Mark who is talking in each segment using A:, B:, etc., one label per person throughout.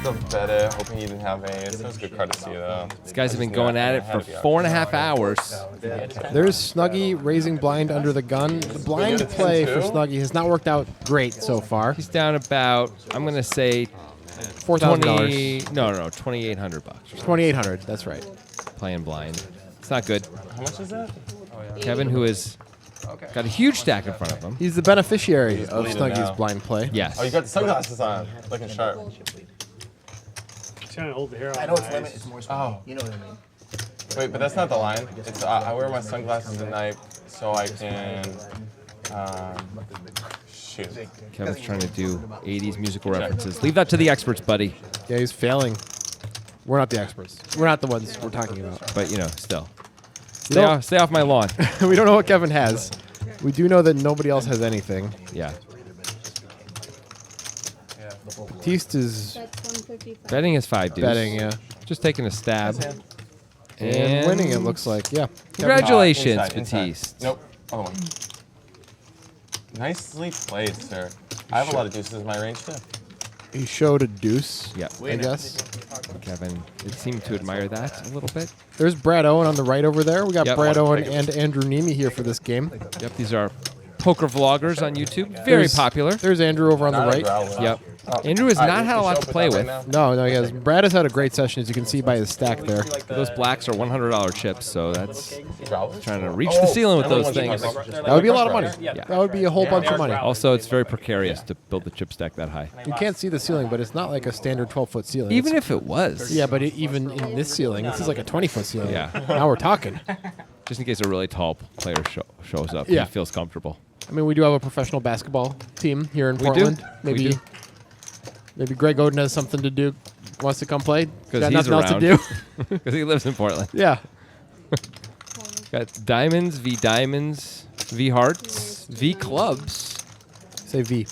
A: The better, hoping he didn't have ace. That was a good card to see, though.
B: These guys have been going at it for 4.5 hours.
C: There's Snuggy raising blind under the gun. The blind play for Snuggy has not worked out great so far.
B: He's down about, I'm going to say,
C: $4,000.
B: No, $2,800.
C: $2,800. That's right.
B: Playing blind. It's not good.
A: How much is that?
B: Kevin, who has got a huge stack in front of him.
C: He's the beneficiary
A: He's
C: of
A: bleeding
C: Snuggy's
A: now.
C: blind play.
B: Yes.
A: Oh, you got the sunglasses on. Looking sharp.
D: Trying to hold the hair
E: I
D: out
E: know
D: of
E: it's
D: my
E: limit.
D: eyes.
E: It's more
A: Oh.
E: small. You know what I mean.
A: Wait, but that's not the line. It's I wear my sunglasses at night so I can shoot.
B: Kevin's trying to do 80s musical references. Leave that to the experts, buddy.
C: Yeah, he's failing. We're not the experts. We're not the ones we're talking about.
B: But, you know, still.
C: don't-
B: Stay off my lawn.
C: We don't know what Kevin has. We do know that nobody else has anything.
B: Yeah.
C: Batiste is
B: Betting is 5 deuce.
C: betting, yeah.
B: Just taking a stab.
C: And winning, it looks like, yeah.
B: Congratulations,
A: Inside, inside.
B: Batiste.
A: Nope. Other one. Nicely played, sir. I have a lot of deuces in my range, too.
C: He showed a deuce,
B: Yep.
C: I guess.
B: Kevin did seem to admire that a little bit.
C: There's Brad Owen on the right over there. We got
B: Yep.
C: Brad Owen and Andrew Neeme here for this game.
B: Yep, these are poker vloggers on YouTube. Very popular.
C: There's Andrew over on the
A: Not a
C: right.
A: growler.
B: Yep. Andrew has
A: All right,
B: not
A: you
B: had a
A: can
B: lot
A: show
B: to
A: up
B: play
A: that
B: with.
A: right now?
C: No, he has. Brad has had a great session, as you can see by his stack there.
B: Those blacks are $100 chips, so that's
A: Growlers?
B: trying to reach the ceiling with those things.
C: That would be a lot of money.
B: Yeah.
C: That would be a whole bunch of money.
B: Also, it's very precarious to build the chip stack that high.
C: You can't see the ceiling, but it's not like a standard 12-foot ceiling.
B: Even
C: It's-
B: if it was.
C: Yeah, but even in this ceiling, this is like a 20-foot ceiling.
B: Yeah.
C: Now we're talking.
B: Just in case a really tall player shows up,
C: Yeah.
B: he feels comfortable.
C: I mean, we do have a professional basketball team here in
B: We do.
C: Portland.
B: We
C: Maybe,
B: do.
C: maybe Greg Oden has something to do, wants to come play.
B: Because
C: Got
B: he's
C: nothing else to
B: around.
C: do.
B: Because he lives in Portland.
C: Yeah.
B: Got diamonds, V hearts, V clubs,
C: Say V.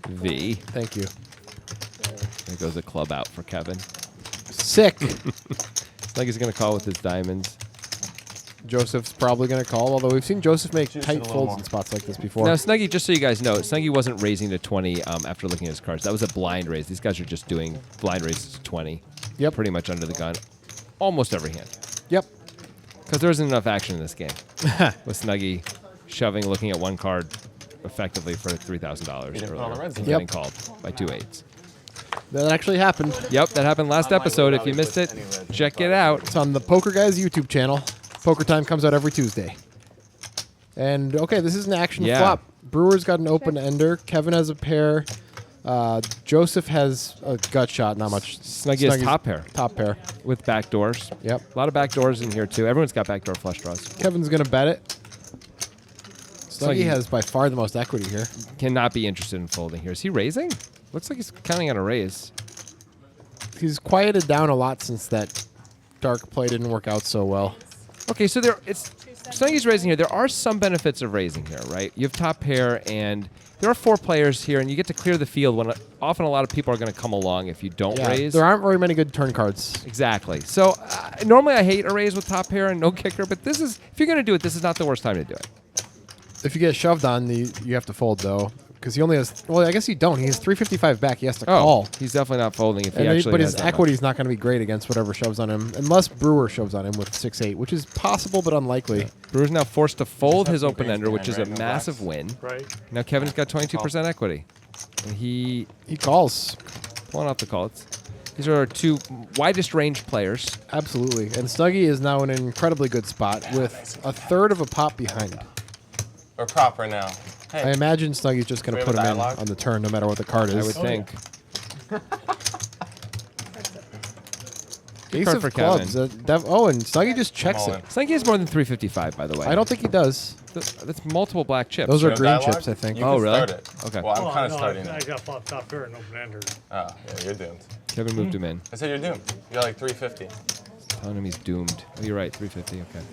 B: V.
C: Thank you.
B: There goes a club out for Kevin.
C: Sick.
B: It's like he's going to call with his diamonds.
C: Joseph's probably going to call, although we've seen Joseph make
A: Juice it a
C: tight
A: little
C: folds
A: more.
C: in spots like this before.
B: Now, Snuggy, just so you guys know, Snuggy wasn't raising to 20 after looking at his cards. That was a blind raise. These guys are just doing blind raises to 20.
C: Yep.
B: Pretty much under the gun. Almost every hand.
C: Yep.
B: Because there isn't enough action in this game. With Snuggy shoving, looking at one card effectively for $3,000
A: didn't put on the
B: earlier
A: reds
B: and
A: yet.
B: getting called by 2 8s.
C: That actually happened.
B: Yep, that happened last episode. If you missed it, check it out.
C: It's on the Poker Guys YouTube channel. Poker Time comes out every Tuesday. And, okay, this is an action
B: Yeah.
C: flop. Brewer's got an open ender. Kevin has a pair. Joseph has a gut shot, not much.
B: Snuggy has
C: Snuggy's
B: top pair
C: Top pair.
B: with back doors.
C: Yep.
B: A lot of back doors in here, too. Everyone's got backdoor flush draws.
C: Kevin's going to bet it. Snuggy
B: Snuggy-
C: has by far the most equity here.
B: Cannot be interested in folding here. Is he raising? Looks like he's counting on a raise.
C: He's quieted down a lot since that dark play didn't work out so well.
B: Okay, so Snuggy's raising here. There are some benefits of raising here, right? You have top pair, and there are 4 players here, and you get to clear the field when often a lot of people are going to come along if you don't raise.
C: There aren't very many good turn cards.
B: Exactly. So normally I hate a raise with top pair and no kicker, but this is, if you're going to do it, this is not the worst time to do it.
C: If you get shoved on, you have to fold, though. Because he only has, well, I guess you don't. He has 355 back. He has to call.
B: He's definitely not folding if he
C: And
B: actually
C: but
B: has
C: his
B: that much.
C: equity is not going to be great against whatever shoves on him, unless Brewer shoves on him with 6-8, which is possible but unlikely.
B: Brewer's now forced to fold his
A: some
B: open
A: greens
B: ender, which is a
A: behind, right? No
B: massive
A: blacks.
B: win.
D: Right.
B: Now Kevin's got 22% equity. And he
C: He calls.
B: pulling off the call. These are our 2 widest range players.
C: Absolutely. And Snuggy is now in an incredibly good spot with a third of a pop behind.
A: Or proper now.
C: I
A: Hey,
C: imagine Snuggy's just going
A: We
C: to
A: have
C: put
A: a
C: him in
A: dialogue?
C: on the turn no matter what the card
B: I
C: is.
B: would think.
C: Ace
B: card
C: of
B: for
C: clubs.
B: Kevin.
C: And Snuggy just checks
A: all
C: it.
A: in.
B: Snuggy has more than 355, by the way.
C: I don't think he does.
B: That's multiple black chips.
C: Those are
A: no
C: green
A: dialogue?
C: chips, I think.
A: You
B: Oh,
A: can
B: really?
A: Start it.
B: Okay.
A: Well, I'm
D: Oh,
A: kind of
D: no,
A: starting
D: I
A: it.
D: got flop top pair and open ender.
A: Oh, yeah, you're doomed.
B: Kevin moved him in.
A: I said you're doomed. You got like 350.
B: Telling him he's doomed. Oh, you're right, 350. Okay.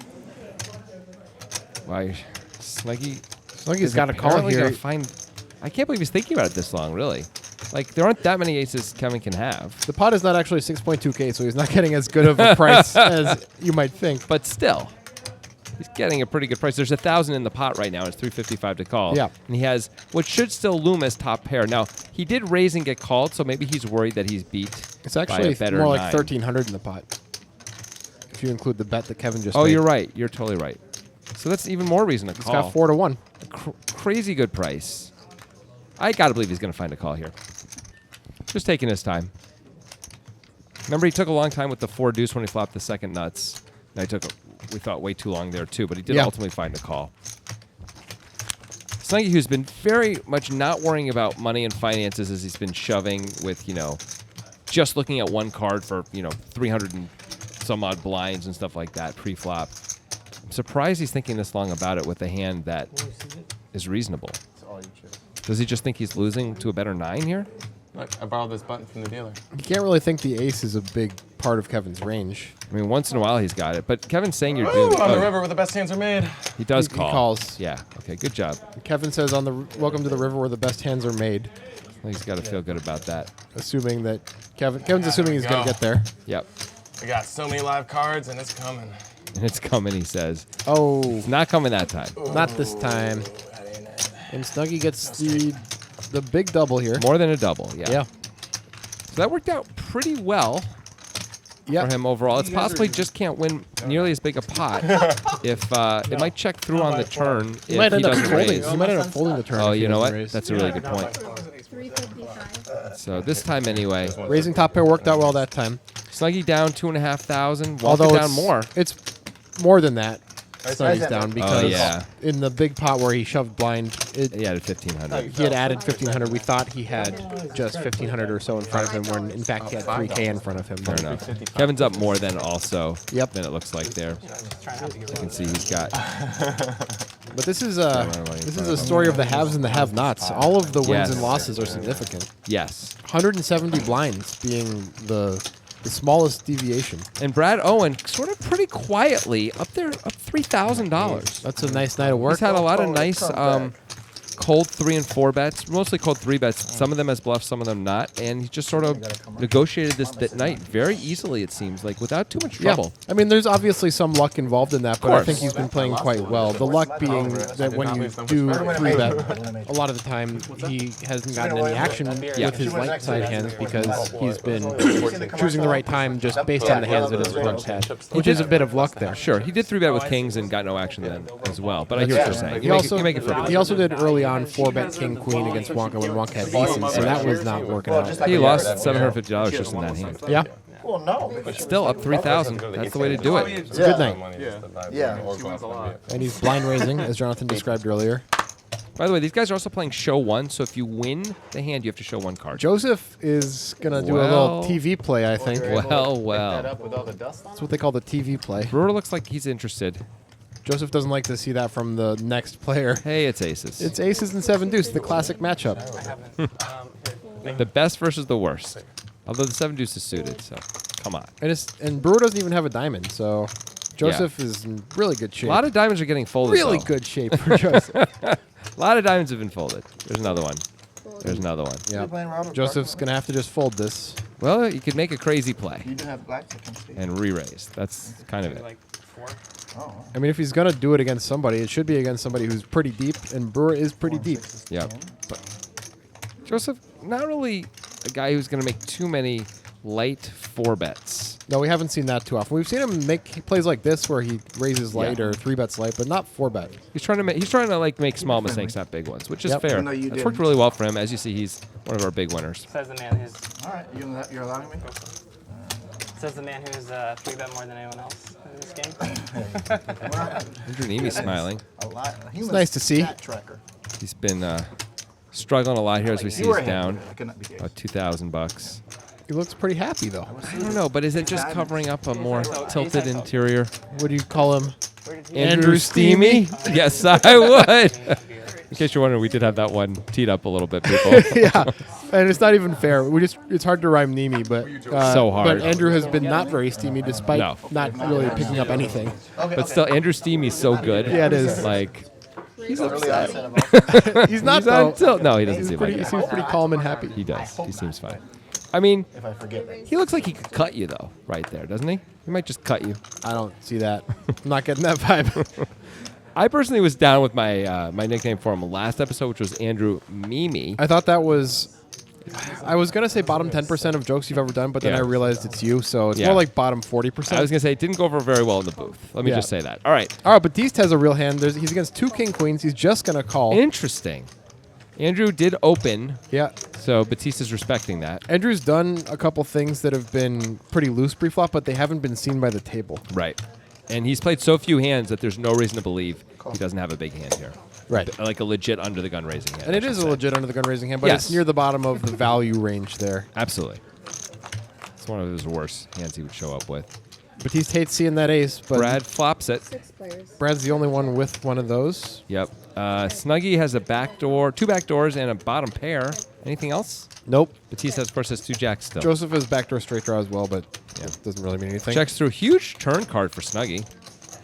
B: Wow, Snuggy.
C: Snuggy's got a call
B: apparently
C: here.
B: gonna find. I can't believe he's thinking about it this long. Really, like there aren't that many aces Kevin can have.
C: The pot is not actually 6.2K, so he's not getting as good of a price as you might think.
B: But still, he's getting a pretty good price. There's 1,000 in the pot right now. It's 355 to call.
C: Yeah.
B: And he has what should still loom as top pair. Now he did raise and get called, so maybe he's worried that he's beat
C: It's actually
B: better
C: more like
B: 9.
C: 1,300 in the pot. If you include the bet that Kevin just
B: Oh,
C: made.
B: you're right. You're totally right. So that's even more reason to
C: He's
B: call.
C: got 4 to 1.
B: Crazy good price. I got to believe he's going to find a call here. Just taking his time. Remember, he took a long time with the 4 deuce when he flopped the second nuts. And we thought way too long there, too, but he did ultimately find a call. Snuggie, who's been very much not worrying about money and finances as he's been shoving with, just looking at one card for, 300 and some odd blinds and stuff like that pre-flop. I'm surprised he's thinking this long about it with a hand that is reasonable. Does he just think he's losing to a better 9 here?
A: Look, I borrowed this button from the dealer.
C: You can't really think the ace is a big part of Kevin's range.
B: I mean, once in a while he's got it, but Kevin's saying you're
A: Ooh,
B: doomed.
A: on the river where the best hands are made.
B: He does
C: He
B: call.
C: calls.
B: Yeah. Okay. Good job.
C: Kevin says on the welcome to the river where the best hands are made,
B: I think he's got to feel good about that.
C: assuming that Kevin's assuming he's going to get there.
B: Yep.
A: We got so many live cards, and it's coming.
B: And it's coming. He says.
C: Oh,
B: It's not coming that time.
C: not this time. And Snuggie gets the big double here.
B: More than a double. Yeah.
C: Yeah.
B: So that worked out pretty well for him overall. It's possibly just can't win nearly as big a pot if it might check through on the turn if
C: He might end up
B: doesn't
C: folding.
B: raise.
C: He might end up folding the turn.
B: Oh,
C: if he
B: you know
C: doesn't
B: what?
C: raise.
B: That's a really good point.
D: 355.
B: So this time anyway,
C: Raising top pair worked out well that time.
B: Snuggie down 2,500.
C: Although
B: Walking down
C: it's,
B: more.
C: It's more than that. Snuggie's down because
B: yeah.
C: in the big pot where he shoved blind,
B: He had 1,500.
C: he had added 1,500. We thought he had just 1,500 or so in front of him, when in fact he had 3K in front of him.
B: Fair enough. Kevin's up more than also
C: Yep.
B: than it looks like there. You can see he's got.
C: But this is a story of the haves and the have-nots. All of the wins
B: Yes.
C: and losses are significant.
B: Yes.
C: 170 blinds being the smallest deviation.
B: And Brad Owen sort of pretty quietly up there, up $3,000.
C: That's a nice night of work.
B: He's had a lot of nice cold 3 and 4 bets, mostly cold 3 bets. Some of them as bluffs, some of them not. And he just sort of negotiated this night very easily, it seems like, without too much trouble.
C: I mean, there's obviously some luck involved in that, but I
B: course.
C: think he's been playing quite well. The luck being that when you do 3-bet, a lot of the time he hasn't gotten any action with his light side hands because he's been choosing the right time just based on the hands that his opponents had, which is a bit of luck there.
B: Sure, he did 3-bet with kings and got no action then as well. But I hear what you're saying. You make it for
C: He also did early on 4-bet king queen against Wonka when Wonka had aces, so that was not working out.
B: He lost $750 just in that hand.
C: Yeah,
E: Well, no.
B: But still up 3,000. That's the way to do it.
C: it's a good night.
E: Yeah.
C: And he's blind raising, as Jonathan described earlier.
B: By the way, these guys are also playing show 1, so if you win the hand, you have to show 1 card.
C: Joseph is going to do a
B: Well-
C: little TV play, I think.
B: Well.
C: That's what they call the TV play.
B: Brewer looks like he's interested.
C: Joseph doesn't like to see that from the next player.
B: Hey, it's aces.
C: It's aces and 7 deuce, the classic matchup.
B: The best versus the worst. Although the 7 deuce is suited, so come on.
C: And Brewer doesn't even have a diamond, so Joseph is in really good shape.
B: A lot of diamonds are getting folded.
C: really
B: though.
C: good shape for Joseph.
B: A lot of diamonds have been folded. There's another one. There's another one.
C: Yeah. Joseph's going to have to just fold this.
B: Well, you could make a crazy play
E: You do have black chickens.
B: and re-raise. That's kind of it.
C: I mean, if he's going to do it against somebody, it should be against somebody who's pretty deep, and Brewer is pretty deep.
B: Yeah. But Joseph, not really a guy who's going to make too many light 4 bets.
C: No, we haven't seen that too often. We've seen him make plays like this where he raises light or 3-bets light, but not 4-bet.
B: He's trying to like make small mistakes, not big ones, which is
C: Yep.
B: fair.
E: Even though you
B: It's worked
E: didn't.
B: really well for him. As you see, he's one of our big winners.
F: Says the man who's
E: All right, you're allowing me?
F: says the man who's 3-bet more than anyone else in this game.
B: Andrew Neeme smiling.
E: A lot.
C: It's nice to see.
E: Tracker.
B: He's been struggling a lot here as we see
E: You were
B: he's down
E: I could not be
B: about $2,000.
C: He looks pretty happy, though.
B: I don't know, but is it just covering up a more tilted interior?
C: What do you call him?
B: Andrew Steamy? Yes, I would. In case you're wondering, we did have that one teed up a little bit, people.
C: Yeah, and it's not even fair. It's hard to rhyme Neeme, but
B: So hard.
C: But Andrew has been not very steamy despite
B: No.
C: not really picking up anything.
B: But still, Andrew Steamy's so good.
C: Yeah, it is.
B: Like,
C: He's not
B: he's
C: though.
B: on tilt. No, he doesn't seem like
C: He
B: it.
C: seems pretty calm and happy.
B: He does. He seems fine. I mean,
E: If I forget.
B: he looks like he could cut you, though, right there, doesn't he? He might just cut you.
C: I don't see that. I'm not getting that vibe.
B: I personally was down with my my nickname for him last episode, which was Andrew Mimi.
C: I thought that was I was gonna say bottom 10% of jokes you've ever done, but then
B: Yeah.
C: I realized it's you, so it's
B: Yeah.
C: more like bottom 40%.
B: I was gonna say it didn't go over very well in the booth. Let me
C: Yeah.
B: just say that. All right.
C: All right, Batiste has a real hand. He's against 2 king queens. He's just gonna call.
B: Interesting. Andrew did open,
C: Yeah.
B: so Batista's respecting that.
C: Andrew's done a couple things that have been pretty loose pre-flop, but they haven't been seen by the table.
B: Right. And he's played so few hands that there's no reason to believe he doesn't have a big hand here.
C: Right.
B: Like a legit under the gun raising hand.
C: And it
B: I
C: is
B: should
C: a
B: say.
C: legit under the gun raising hand, but
B: Yes.
C: it's near the bottom of the value range there.
B: Absolutely. It's one of his worst hands he would show up with.
C: Batiste hates seeing that ace, but
B: Brad flops it.
D: 6 players.
C: Brad's the only one with one of those.
B: Yep. Snuggie has a back door, 2 back doors, and a bottom pair. Anything else?
C: Nope.
B: Batiste has, of course, has 2 jacks still.
C: Joseph has backdoor straight draw as well, but it doesn't really mean anything.
B: Checks through huge turn card for Snuggie.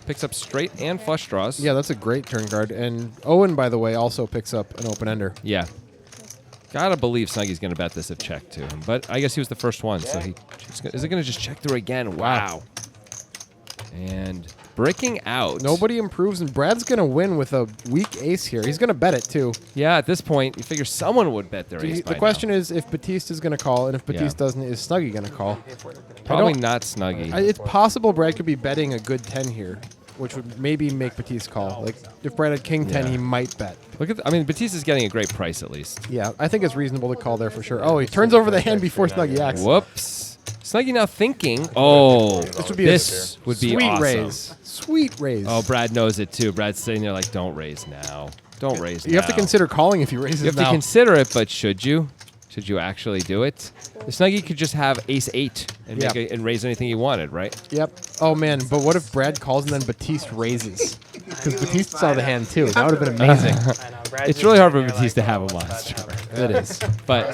B: Picks up straight and flush draws.
C: Yeah, that's a great turn card. And Owen, by the way, also picks up an open ender.
B: Yeah. Gotta believe Snuggie's gonna bet this if check to him, but I guess he was the first one, so is it gonna just check through again? Wow. And breaking out.
C: Nobody improves, and Brad's going to win with a weak ace here. He's going to bet it, too.
B: Yeah, at this point, you figure someone would bet their ace.
C: The question is if Batiste is going to call, and if Batiste doesn't, is Snuggie going to call?
B: Probably not Snuggie.
C: It's possible Brad could be betting a good 10 here, which would maybe make Batiste call. Like, if Brad had king 10,
B: Yeah.
C: he might bet.
B: Look at, I mean, Batiste is getting a great price at least.
C: Yeah, I think it's reasonable to call there for sure. Oh, he turns over the hand before Snuggie acts.
B: Whoops. Snuggie now thinking, oh,
C: This would be
B: sweet
C: sweet
B: awesome.
C: raise. Sweet raise.
B: Oh, Brad knows it too. Brad's sitting there like, don't raise now. Don't raise now.
C: You have to consider calling if he raises
B: You have
C: now.
B: to consider it, but should you? Should you actually do it? Snuggie could just have ace 8 and,
C: Yeah.
B: and raise anything he wanted, right?
C: Yep. Oh, man, but what if Brad calls and then Batiste raises? Because Batiste saw the hand, too. That would have been amazing.
F: I know, Brad's
B: It's
F: just
B: really hard for
F: sitting there
B: Batiste to
F: like,
B: have a
F: "Oh,
B: monster.
C: It is.
B: But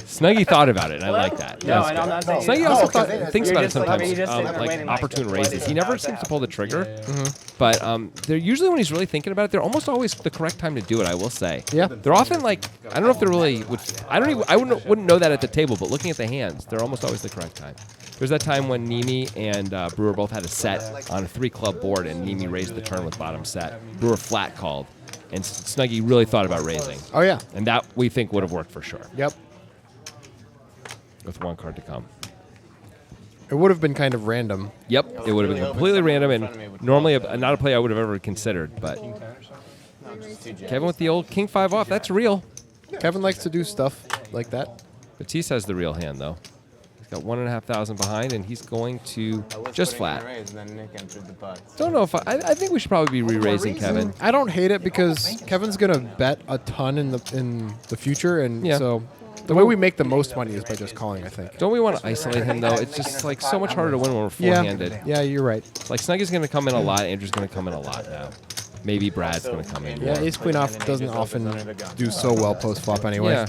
B: Snuggie thought about it, and I like that.
F: No,
B: That's
F: and I'm
B: good.
F: not saying
B: Snuggie
F: you
B: also
F: don't.
B: thinks
F: You're
B: about it
F: just like-
B: sometimes,
F: you're just sitting there
B: like
F: waiting, like,
B: opportune
F: what
B: raises.
F: is
B: He
F: it
B: never
F: about
B: seems to
F: that?
B: pull the trigger, but they're usually when he's really thinking about it, they're almost always the correct time to do it. I will say.
C: Yeah.
B: They're often like I don't know if they're really. I wouldn't know that at the table, but looking at the hands, they're almost always the correct time. There's that time when Neeme and Brewer both had a set on a 3-club board, and Neeme raised the turn with bottom set. Brewer flat called, and Snuggie really thought about raising,
C: Oh, yeah.
B: and that we think would have worked for sure
C: Yep.
B: with one card to come.
C: It would have been kind of random.
B: Yep, it would have been completely random and normally not a play I would have ever considered. But Kevin with the old king 5 off, that's real.
C: Kevin likes to do stuff like that.
B: Batiste has the real hand though. He's got 1,500 behind, and he's going to just flat. Don't know if I think we should probably be re-raising Kevin.
C: I don't hate it because Kevin's gonna bet a ton in the future, and
B: Yeah.
C: so the way we make the most money is by just calling. I think.
B: Don't we want to isolate him though? It's just like so much harder to win when we're
C: Yeah.
B: four-handed.
C: Yeah, you're right.
B: Like Snuggie's going to come in a lot. Andrew's going to come in a lot now. Maybe Brad's going to come in.
C: Yeah,
B: more.
C: ace queen off doesn't often do so well post flop anyway.
B: Yeah.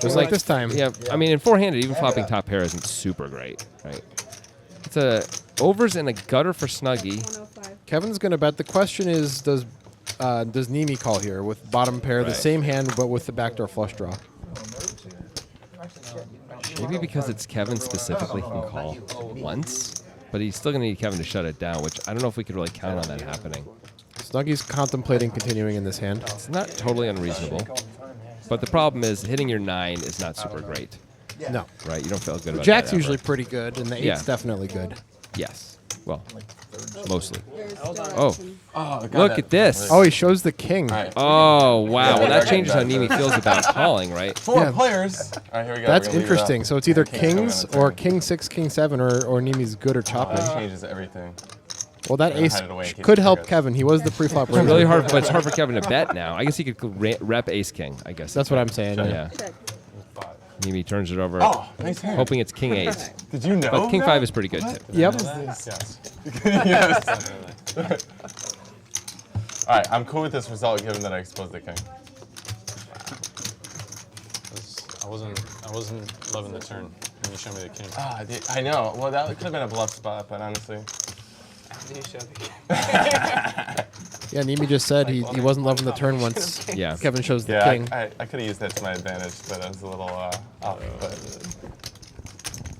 C: Just like this time.
B: Yeah, I mean, in four-handed, even flopping top pair isn't super great, right? It's a overs and a gutter for Snuggie.
D: 105.
C: Kevin's gonna bet. The question is, does Neeme call here with bottom pair, the
B: Right.
C: same hand but with the backdoor flush draw?
B: Maybe because it's Kevin specifically, he can call once, but he's still going to need Kevin to shut it down, which I don't know if we could really count on that happening.
C: Snuggie's contemplating continuing in this hand.
B: It's not totally unreasonable, but the problem is hitting your 9 is not super great,
C: No.
B: right? You don't feel good about
C: Jack's
B: that ever.
C: usually pretty good, and the eight's
B: Yeah.
C: definitely good.
B: Yes. Well, mostly.
D: There's still
B: Oh.
D: action.
B: Look at this.
C: Oh, he shows the king.
A: All right.
B: Oh, wow. Well, that changes how Neeme feels about calling, right?
A: 4
C: Yeah.
A: players. All right, here we go.
C: That's
A: We're gonna leave it
C: interesting.
A: up.
C: So it's either
A: King's coming
C: kings
A: on the
C: or
A: turn.
C: king 6, king 7, or Neme's good or chopping.
A: That changes everything.
C: Well, that
A: gonna
C: ace
A: hide it away in case
C: could
A: he
C: help
A: forgets.
C: Kevin. He was the pre-flop
B: It's really
C: raiser.
B: hard, but it's hard for Kevin to bet now. I guess he could rep ace king, I guess.
C: That's what I'm saying. Yeah.
B: Yeah.
D: Check.
B: Neeme turns it over,
A: Oh, nice hand.
B: hoping it's king 8.
A: Did you know?
B: But king
A: that?
B: 5 is pretty good, too.
C: Yep.
A: Yes. All right, I'm cool with this result given that I exposed the king.
G: I wasn't loving the turn when you showed me the king.
A: Ah, I know. Well, that could have been a bluff spot, but honestly.
F: After you showed the game.
C: Yeah, Neeme just said he wasn't loving the turn once
B: Yeah.
C: Kevin shows the
A: Yeah,
C: king.
A: I could have used that to my advantage, but I was a little off. But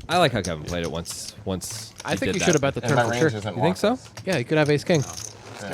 B: I like how Kevin played it once
C: I think
B: did
C: he
B: that.
C: should have bet the
A: and
C: turn
A: my
C: for
A: range
C: sure.
A: isn't
B: You think so?
A: lossless.
C: Yeah, he could have ace king.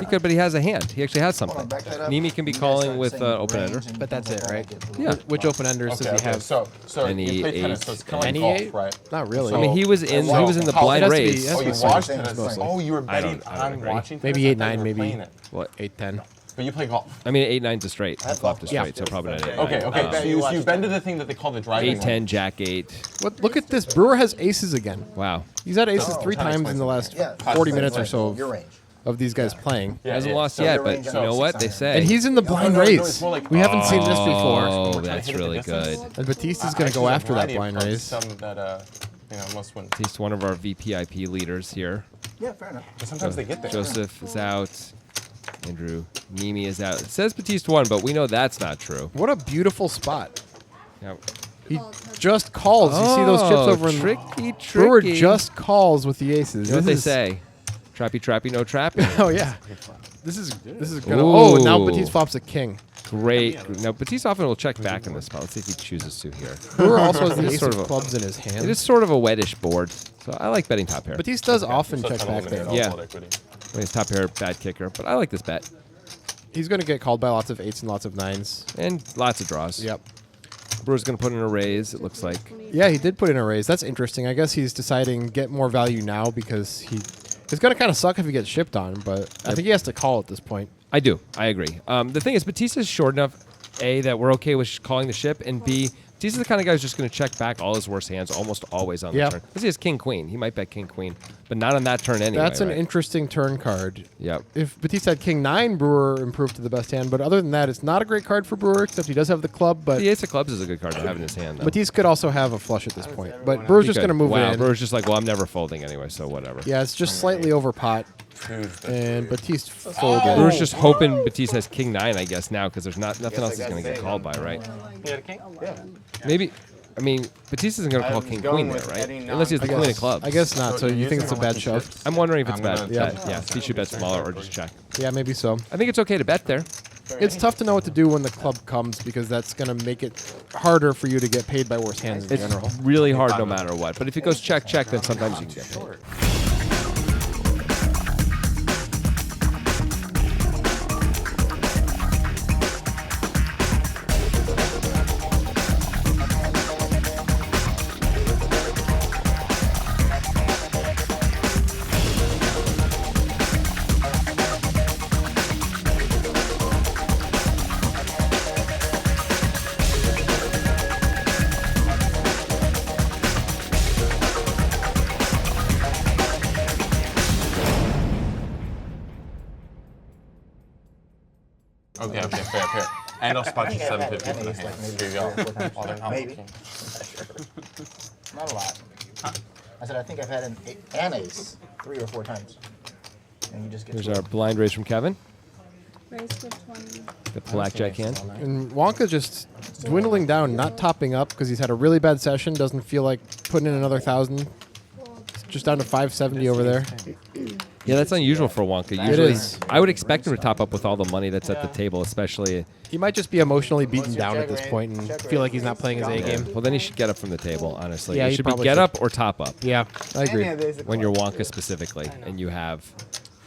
B: He could, but he has a hand. He actually has something.
E: back that up.
B: Neeme can be
E: You guys
B: calling
E: started
B: with
E: saying
B: open ender.
E: range and
C: But that's it, right?
B: Yeah.
C: Which open enders does he have?
A: So
B: Any
A: you play tennis,
B: eight.
A: so it's kind of like
C: Any
A: golf,
C: eight?
A: right?
C: Not really.
B: I mean, he was in the
A: How-
B: blind
C: it has to be-
B: race.
C: it has
A: Oh,
C: to
A: you
C: be
A: watched
C: tennis
A: tennis?
C: mostly.
A: Oh, you were
B: I
A: betting
B: don't
A: on
B: agree.
A: watching
C: Maybe
A: tennis? I thought
C: 8-9,
A: you were
C: maybe.
A: playing it.
B: What?
C: 8-10.
A: But you play golf.
B: I mean, 8-9's a straight.
E: have
B: Flop to
E: golf
B: straight,
E: balls.
B: so probably not 8.
A: Okay, okay. So you've been to the thing that they call the driving
B: 8-10, Jack 8.
C: What? Look at this. Brewer has aces again.
B: Wow.
C: He's had aces
A: Oh,
C: 3
A: tennis
C: times
A: plays
C: in the
A: it.
C: last
E: Yeah.
C: 40 minutes or so
E: Your range.
C: of these guys playing.
A: Yeah,
B: Hasn't
A: yeah.
B: lost
A: So
B: yet,
A: your
B: but
A: range
B: you know
A: is
B: what? They
A: 600.
B: say.
C: And he's in the blind
A: no,
C: race.
A: it's more like-
C: We haven't seen this before.
B: Oh,
A: Trying to
B: that's
A: hit it
B: really
A: the
B: good.
A: distance.
C: And Batista's going to
A: Actually,
C: go
A: there's
C: after
A: a
C: that
A: variety of
C: blind
A: clubs,
C: race.
A: Some that must win.
B: He's one of our VPIP leaders here.
E: Yeah, fair enough.
A: But sometimes they get there.
B: Joseph is out. Andrew Neeme is out. It says Batiste won, but we know that's not true.
C: What a beautiful spot.
B: Now,
C: He just calls. You see those chips over in
B: tricky,
C: Brewer
B: tricky.
C: just calls with the aces.
B: You know what they
C: This is-
B: say? Trappy, trappy, no trapping.
C: Oh yeah. This is gonna. Oh, now
B: Ooh.
C: Batiste flops a king.
B: Great. Now, Batiste often will check back in this spot. Let's see if he chooses to here.
C: Brewer also has the
B: It is
C: ace
B: sort
C: of
B: of a-
C: clubs in his hand.
B: It is sort of a wettish board, so I like betting top pair.
C: Batiste does often
A: So
C: check
A: kind of
C: back
A: eliminate
C: there.
A: all
B: Yeah.
A: blood equity.
B: When he's top pair, bad kicker, but I like this bet.
C: He's going to get called by lots of 8s and lots of 9s.
B: And lots of draws.
C: Yep.
B: Brewer's going to put in a raise, it looks like.
C: Yeah, he did put in a raise. That's interesting. I guess he's deciding get more value now because it's going to kind of suck if he gets shipped on, but I think he has to call at this point.
B: I do. I agree. The thing is, Batista's short enough, A, that we're okay with calling the ship, and B, Batista's the kind of guy who's just going to check back all his worst hands almost always on the
C: Yep.
B: turn. Because he has king-queen. He might bet king-queen, but not on that turn anyway.
C: That's an
B: right?
C: interesting turn card.
B: Yep.
C: If Batiste had king 9, Brewer improved to the best hand, but other than that, it's not a great card for Brewer, except he does have the club, but
B: The ace of clubs is a good card to have in his hand, though.
C: Batiste could also have a flush at this point. But Brewer's
B: He
C: just
B: could.
C: going to move
B: wow,
C: it in.
B: Brewer's just like, well, I'm never folding anyway, so whatever.
C: Yeah, it's just slightly over pot,
A: Tuesday.
C: and Batiste folded.
B: Brewer's just hoping Batiste has king 9, I guess, now, because there's nothing else he's going to get called by, right?
F: You got a king?
B: Maybe, I mean, Batiste isn't going to call king queen there, right? Unless he has the queen of clubs.
C: I guess not, so you think it's a bad shove?
B: I'm wondering if it's
A: I'm
B: bad.
A: gonna
B: bet.
A: check.
B: Yeah, he should bet smaller or just check.
C: Yeah, maybe so.
B: I think it's okay to bet there.
C: It's tough to know what to do when the club comes because that's going to make it harder for you to get paid by worse hands in
B: It's
C: general.
B: really hard no matter what. But if it goes check, check, then sometimes you can get paid.
A: Okay, okay, fair. And I'll spot you 750 for the
E: Ace, like
A: hand.
E: maybe
A: Here you go.
E: 4 times.
A: Well, then how
E: Maybe.
A: much?
E: Not a lot. I said I think I've had an ace 3 or 4 times. And you just get
B: There's
E: to
B: our blind raise from Kevin.
D: Raise to 20.
B: The blackjack hand.
C: And Wonka just dwindling down, not topping up because he's had a really bad session. Doesn't feel like putting in another 1,000. Just down to 570 over there.
B: Yeah, that's unusual for Wonka.
C: It
B: Usually,
C: is.
B: I would expect him to top up with all the money that's at the table, especially.
C: He might just be emotionally beaten down at this point and feel like he's not playing his A game.
B: Well, then he should get up from the table, honestly.
C: Yeah,
B: it
C: he
B: should be
C: probably
B: get
C: should.
B: up or top up
C: Yeah, I agree.
B: when you're Wonka specifically, and you have,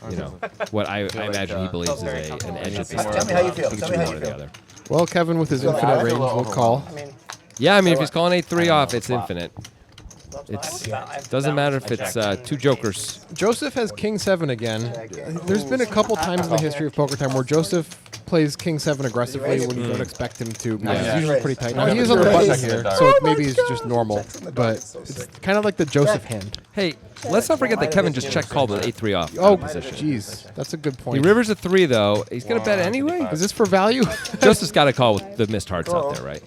B: you know, what I imagine he believes is an edge at this
E: Tell me how you feel.
B: It's
E: Tell me how
B: one
E: you
B: or the
E: feel.
B: other.
C: Well, Kevin with his infinite range will call.
F: I mean,
B: Yeah, I mean, if he's calling 8-3 off, it's infinite. It doesn't matter if it's 2 jokers.
C: Joseph has King 7 again. There's been a couple times in the history of Poker Time where Joseph plays King 7 aggressively when you don't expect him to. Because
A: Yeah.
C: he's usually pretty tight. Now,
A: Yeah,
C: he is
A: but
C: on the
A: you're
C: button
A: checking
C: here,
A: it down.
C: so maybe it's just normal. But it's kind of like the Joseph hand.
B: Hey, let's not forget that Kevin just check called with 8-3 off.
C: Oh,
B: position.
C: jeez. That's a good
B: He
C: point.
B: rivers a 3, though. He's going to bet anyway?
C: Is this for value?
B: Joseph's got to call with the missed hearts out there, right?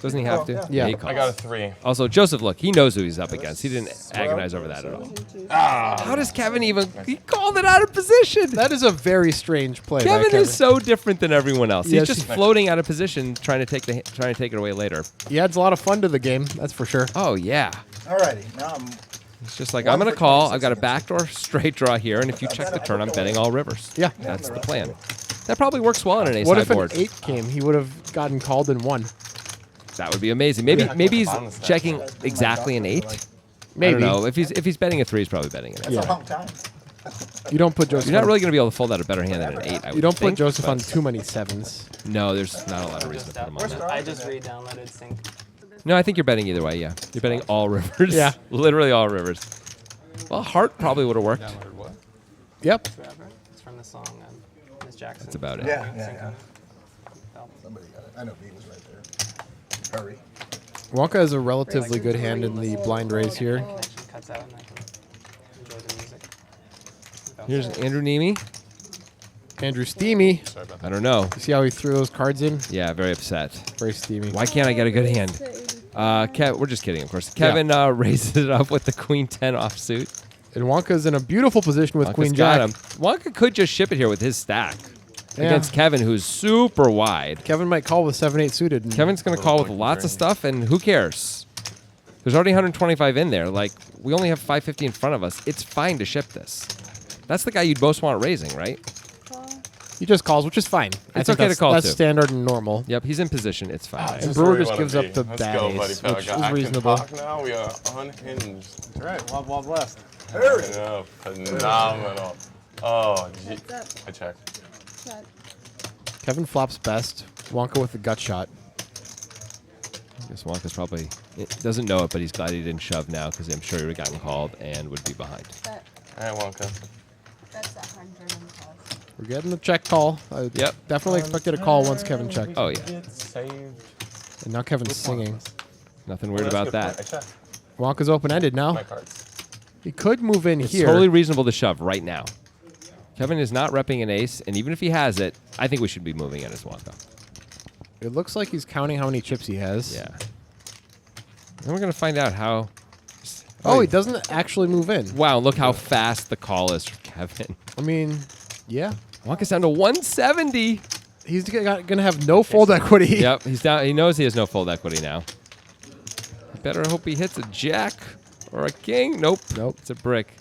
B: Doesn't he have to?
C: Yeah.
B: he
A: I
B: calls.
A: got a 3.
B: Also, Joseph, look, he knows who he's up against. He didn't agonize over that at all. How does Kevin even... He called it out of position.
C: That is a very strange play by
B: Kevin
C: Kevin.
B: is so different than everyone else.
C: Yes,
B: He's just
C: he-
B: floating out of position, trying to take it away later.
C: He adds a lot of fun to the game, that's for sure.
B: Oh, yeah.
E: Alrighty, now I'm
B: It's just like,
E: One
B: I'm going to
E: for
B: call.
E: 26
B: I've got a
E: against
B: backdoor straight draw here, and if you check the turn, I'm betting all rivers.
C: Yeah.
B: That's the plan. That probably works well on an ace
C: What
B: high
C: if an
B: board.
C: 8 came? He would have gotten called and won.
B: That would be amazing. Maybe he's
A: Bottom of the stack.
B: checking exactly an 8. I
C: Maybe.
B: don't know. If he's betting a 3, he's probably betting an 8.
E: that's a long time.
C: You don't put Joseph.
B: You're not
C: on,
B: really going to be able to fold out a better hand than an 8. I
C: You
B: would
C: don't put
B: think,
C: Joseph
B: but
C: on too many 7s.
B: No, there's not a lot of reason to put him on that.
F: I just re-downloaded Sync.
B: No, I think you're betting either way. Yeah, you're betting all rivers.
C: Yeah.
B: Literally all rivers. Well, Heart probably would have worked.
G: Downloaded what?
C: Yep.
F: Forever. It's from the song Miss Jackson.
B: That's about it.
E: Yeah. Somebody got it. I know B was right there. Hurry.
C: Wonka is a relatively good hand in the blind raise here.
F: Connection cuts out and I can enjoy the music. without
B: Here's
F: saying.
B: Andrew Neeme.
C: Andrew Steamy.
G: Sorry about
B: I
G: that.
B: don't know.
C: You see how he threw those cards in?
B: Yeah, very upset.
C: Very steamy.
B: Why can't I get a good hand? We're just kidding, of course. Kevin raises it up with the Queen 10 offsuit.
C: And Wonka's in a beautiful position with
B: Wonka's
C: Queen
B: got
C: Jack.
B: him. Wonka could just ship it here with his stack
C: Yeah.
B: against Kevin, who's super wide.
C: Kevin might call with 7-8 suited. And
B: Kevin's going to call with lots of stuff, and who cares? There's already 125 in there. Like, we only have 550 in front of us. It's fine to ship this. That's the guy you'd most want raising, right?
D: Call.
C: he just calls, which is fine. I
B: It's
C: think
B: okay to
C: that's,
B: call,
C: That's
B: too.
C: standard and normal.
B: Yep, he's in position. It's fine.
C: And
E: Just
C: Brewer
E: where you
C: just
E: wanna
C: gives up
E: be.
C: the
E: Let's
C: bad
E: go,
C: ace,
E: buddy, pal.
C: which
E: I
C: is
E: can
C: reasonable.
E: talk now. We are unhinged.
G: All right, Wild Wild West.
E: Hurry.
A: I know, phenomenal. Oh, gee.
D: Heads up.
A: I checked.
D: Check.
C: Kevin flops best. Wonka with the gut shot.
B: I guess Wonka's probably doesn't know it, but he's glad he didn't shove now because I'm sure he would have gotten called and would be behind.
D: Bet.
A: All right, Wonka.
D: That's 100 and plus.
C: We're getting the check call. I
B: Yep.
C: definitely expected a call once Kevin checked.
B: Oh, yeah.
A: Get saved.
C: And now Kevin's singing.
B: Nothing weird
A: That's a
B: about
A: good
B: that.
A: point. I checked
C: Wonka's open-ended now.
A: my cards.
C: He could move in
B: It's
C: here.
B: totally reasonable to shove right now. Kevin is not repping an ace, and even if he has it, I think we should be moving it as Wonka.
C: It looks like he's counting how many chips he has.
B: Yeah. Then we're going to find out how...
C: Oh, he doesn't actually move in.
B: Wow, look how fast the call is for Kevin.
C: I mean, yeah.
B: Wonka's down to 170.
C: He's gonna have no fold equity.
B: Yep, he's down. He knows he has no fold equity now. Better hope he hits a jack or a king. Nope.
C: Nope.
B: It's a brick.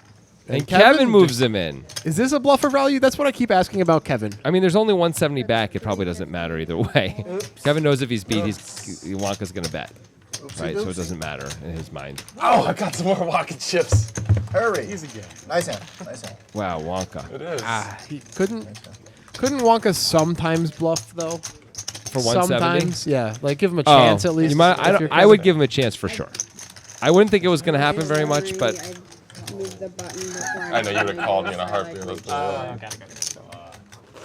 C: And
B: And Kevin
C: Kevin
B: moves
C: just-
B: him in.
C: Is this a bluffer value? That's what I keep asking about Kevin.
B: I mean, there's only 170 back. It probably doesn't matter either way. Kevin knows if he's beat, Wonka's going to bet. Right, so it doesn't matter in his mind.
A: Oh, I got some more Wonka chips.
E: Hurry. Easy game. Nice hand. Nice hand.
B: Wow, Wonka.
A: It is.
C: He couldn't Wonka sometimes bluff though?
B: For 170?
C: Sometimes, yeah. Like give him a chance at least.
B: You might,
C: if you're
B: I would
C: Kevin.
B: give him a chance for sure. I wouldn't think it was going to happen very much, but
D: I moved the button before
A: I know you would have called me in a heartbeat.
F: Okay.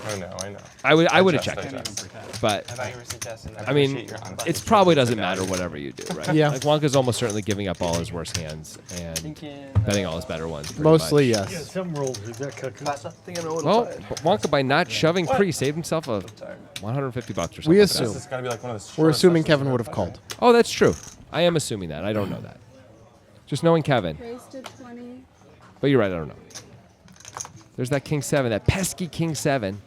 A: I know.
B: I would have
A: Just,
B: checked
A: I
B: it.
A: just.
B: But
F: I thought you were suggesting that.
B: I mean, it probably doesn't matter whatever you do, right?
C: Yeah.
B: Like Wonka's almost certainly giving up all his worst hands and betting all his better ones. pretty
C: Mostly,
B: much.
C: yes.
H: Some rolls we got cooking.
B: Well, Wonka by not shoving pre saved himself a $150 or something.
C: We
B: like
C: assume.
B: that.
A: This is gotta be like one of the
C: We're
A: shortest
C: assuming
A: sessions
C: Kevin would
A: we've
C: have
A: ever
C: called.
B: Oh, that's true. I am assuming that. I don't know that. Just knowing Kevin.
D: Raise to 20.
B: But you're right. I don't know. There's that King 7, that pesky King 7.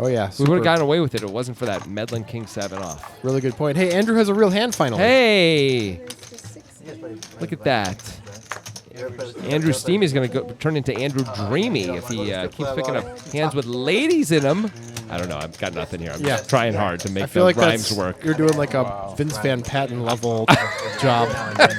C: Oh yeah.
B: We would
C: Super.
B: have gotten away with it if it wasn't for that meddling King 7 off.
C: Really good point. Hey, Andrew has a real hand finally.
B: Hey,
D: Raise to 60.
B: look at that. Andrew Steamy is going to turn into Andrew Dreamy if he keeps picking up hands with ladies in them. I don't know. I've got nothing here. I'm
C: Yeah.
B: just trying hard to make
C: I feel
B: the
C: like
B: rhymes
C: that's,
B: work.
C: you're doing like a Vince Van Patten level job,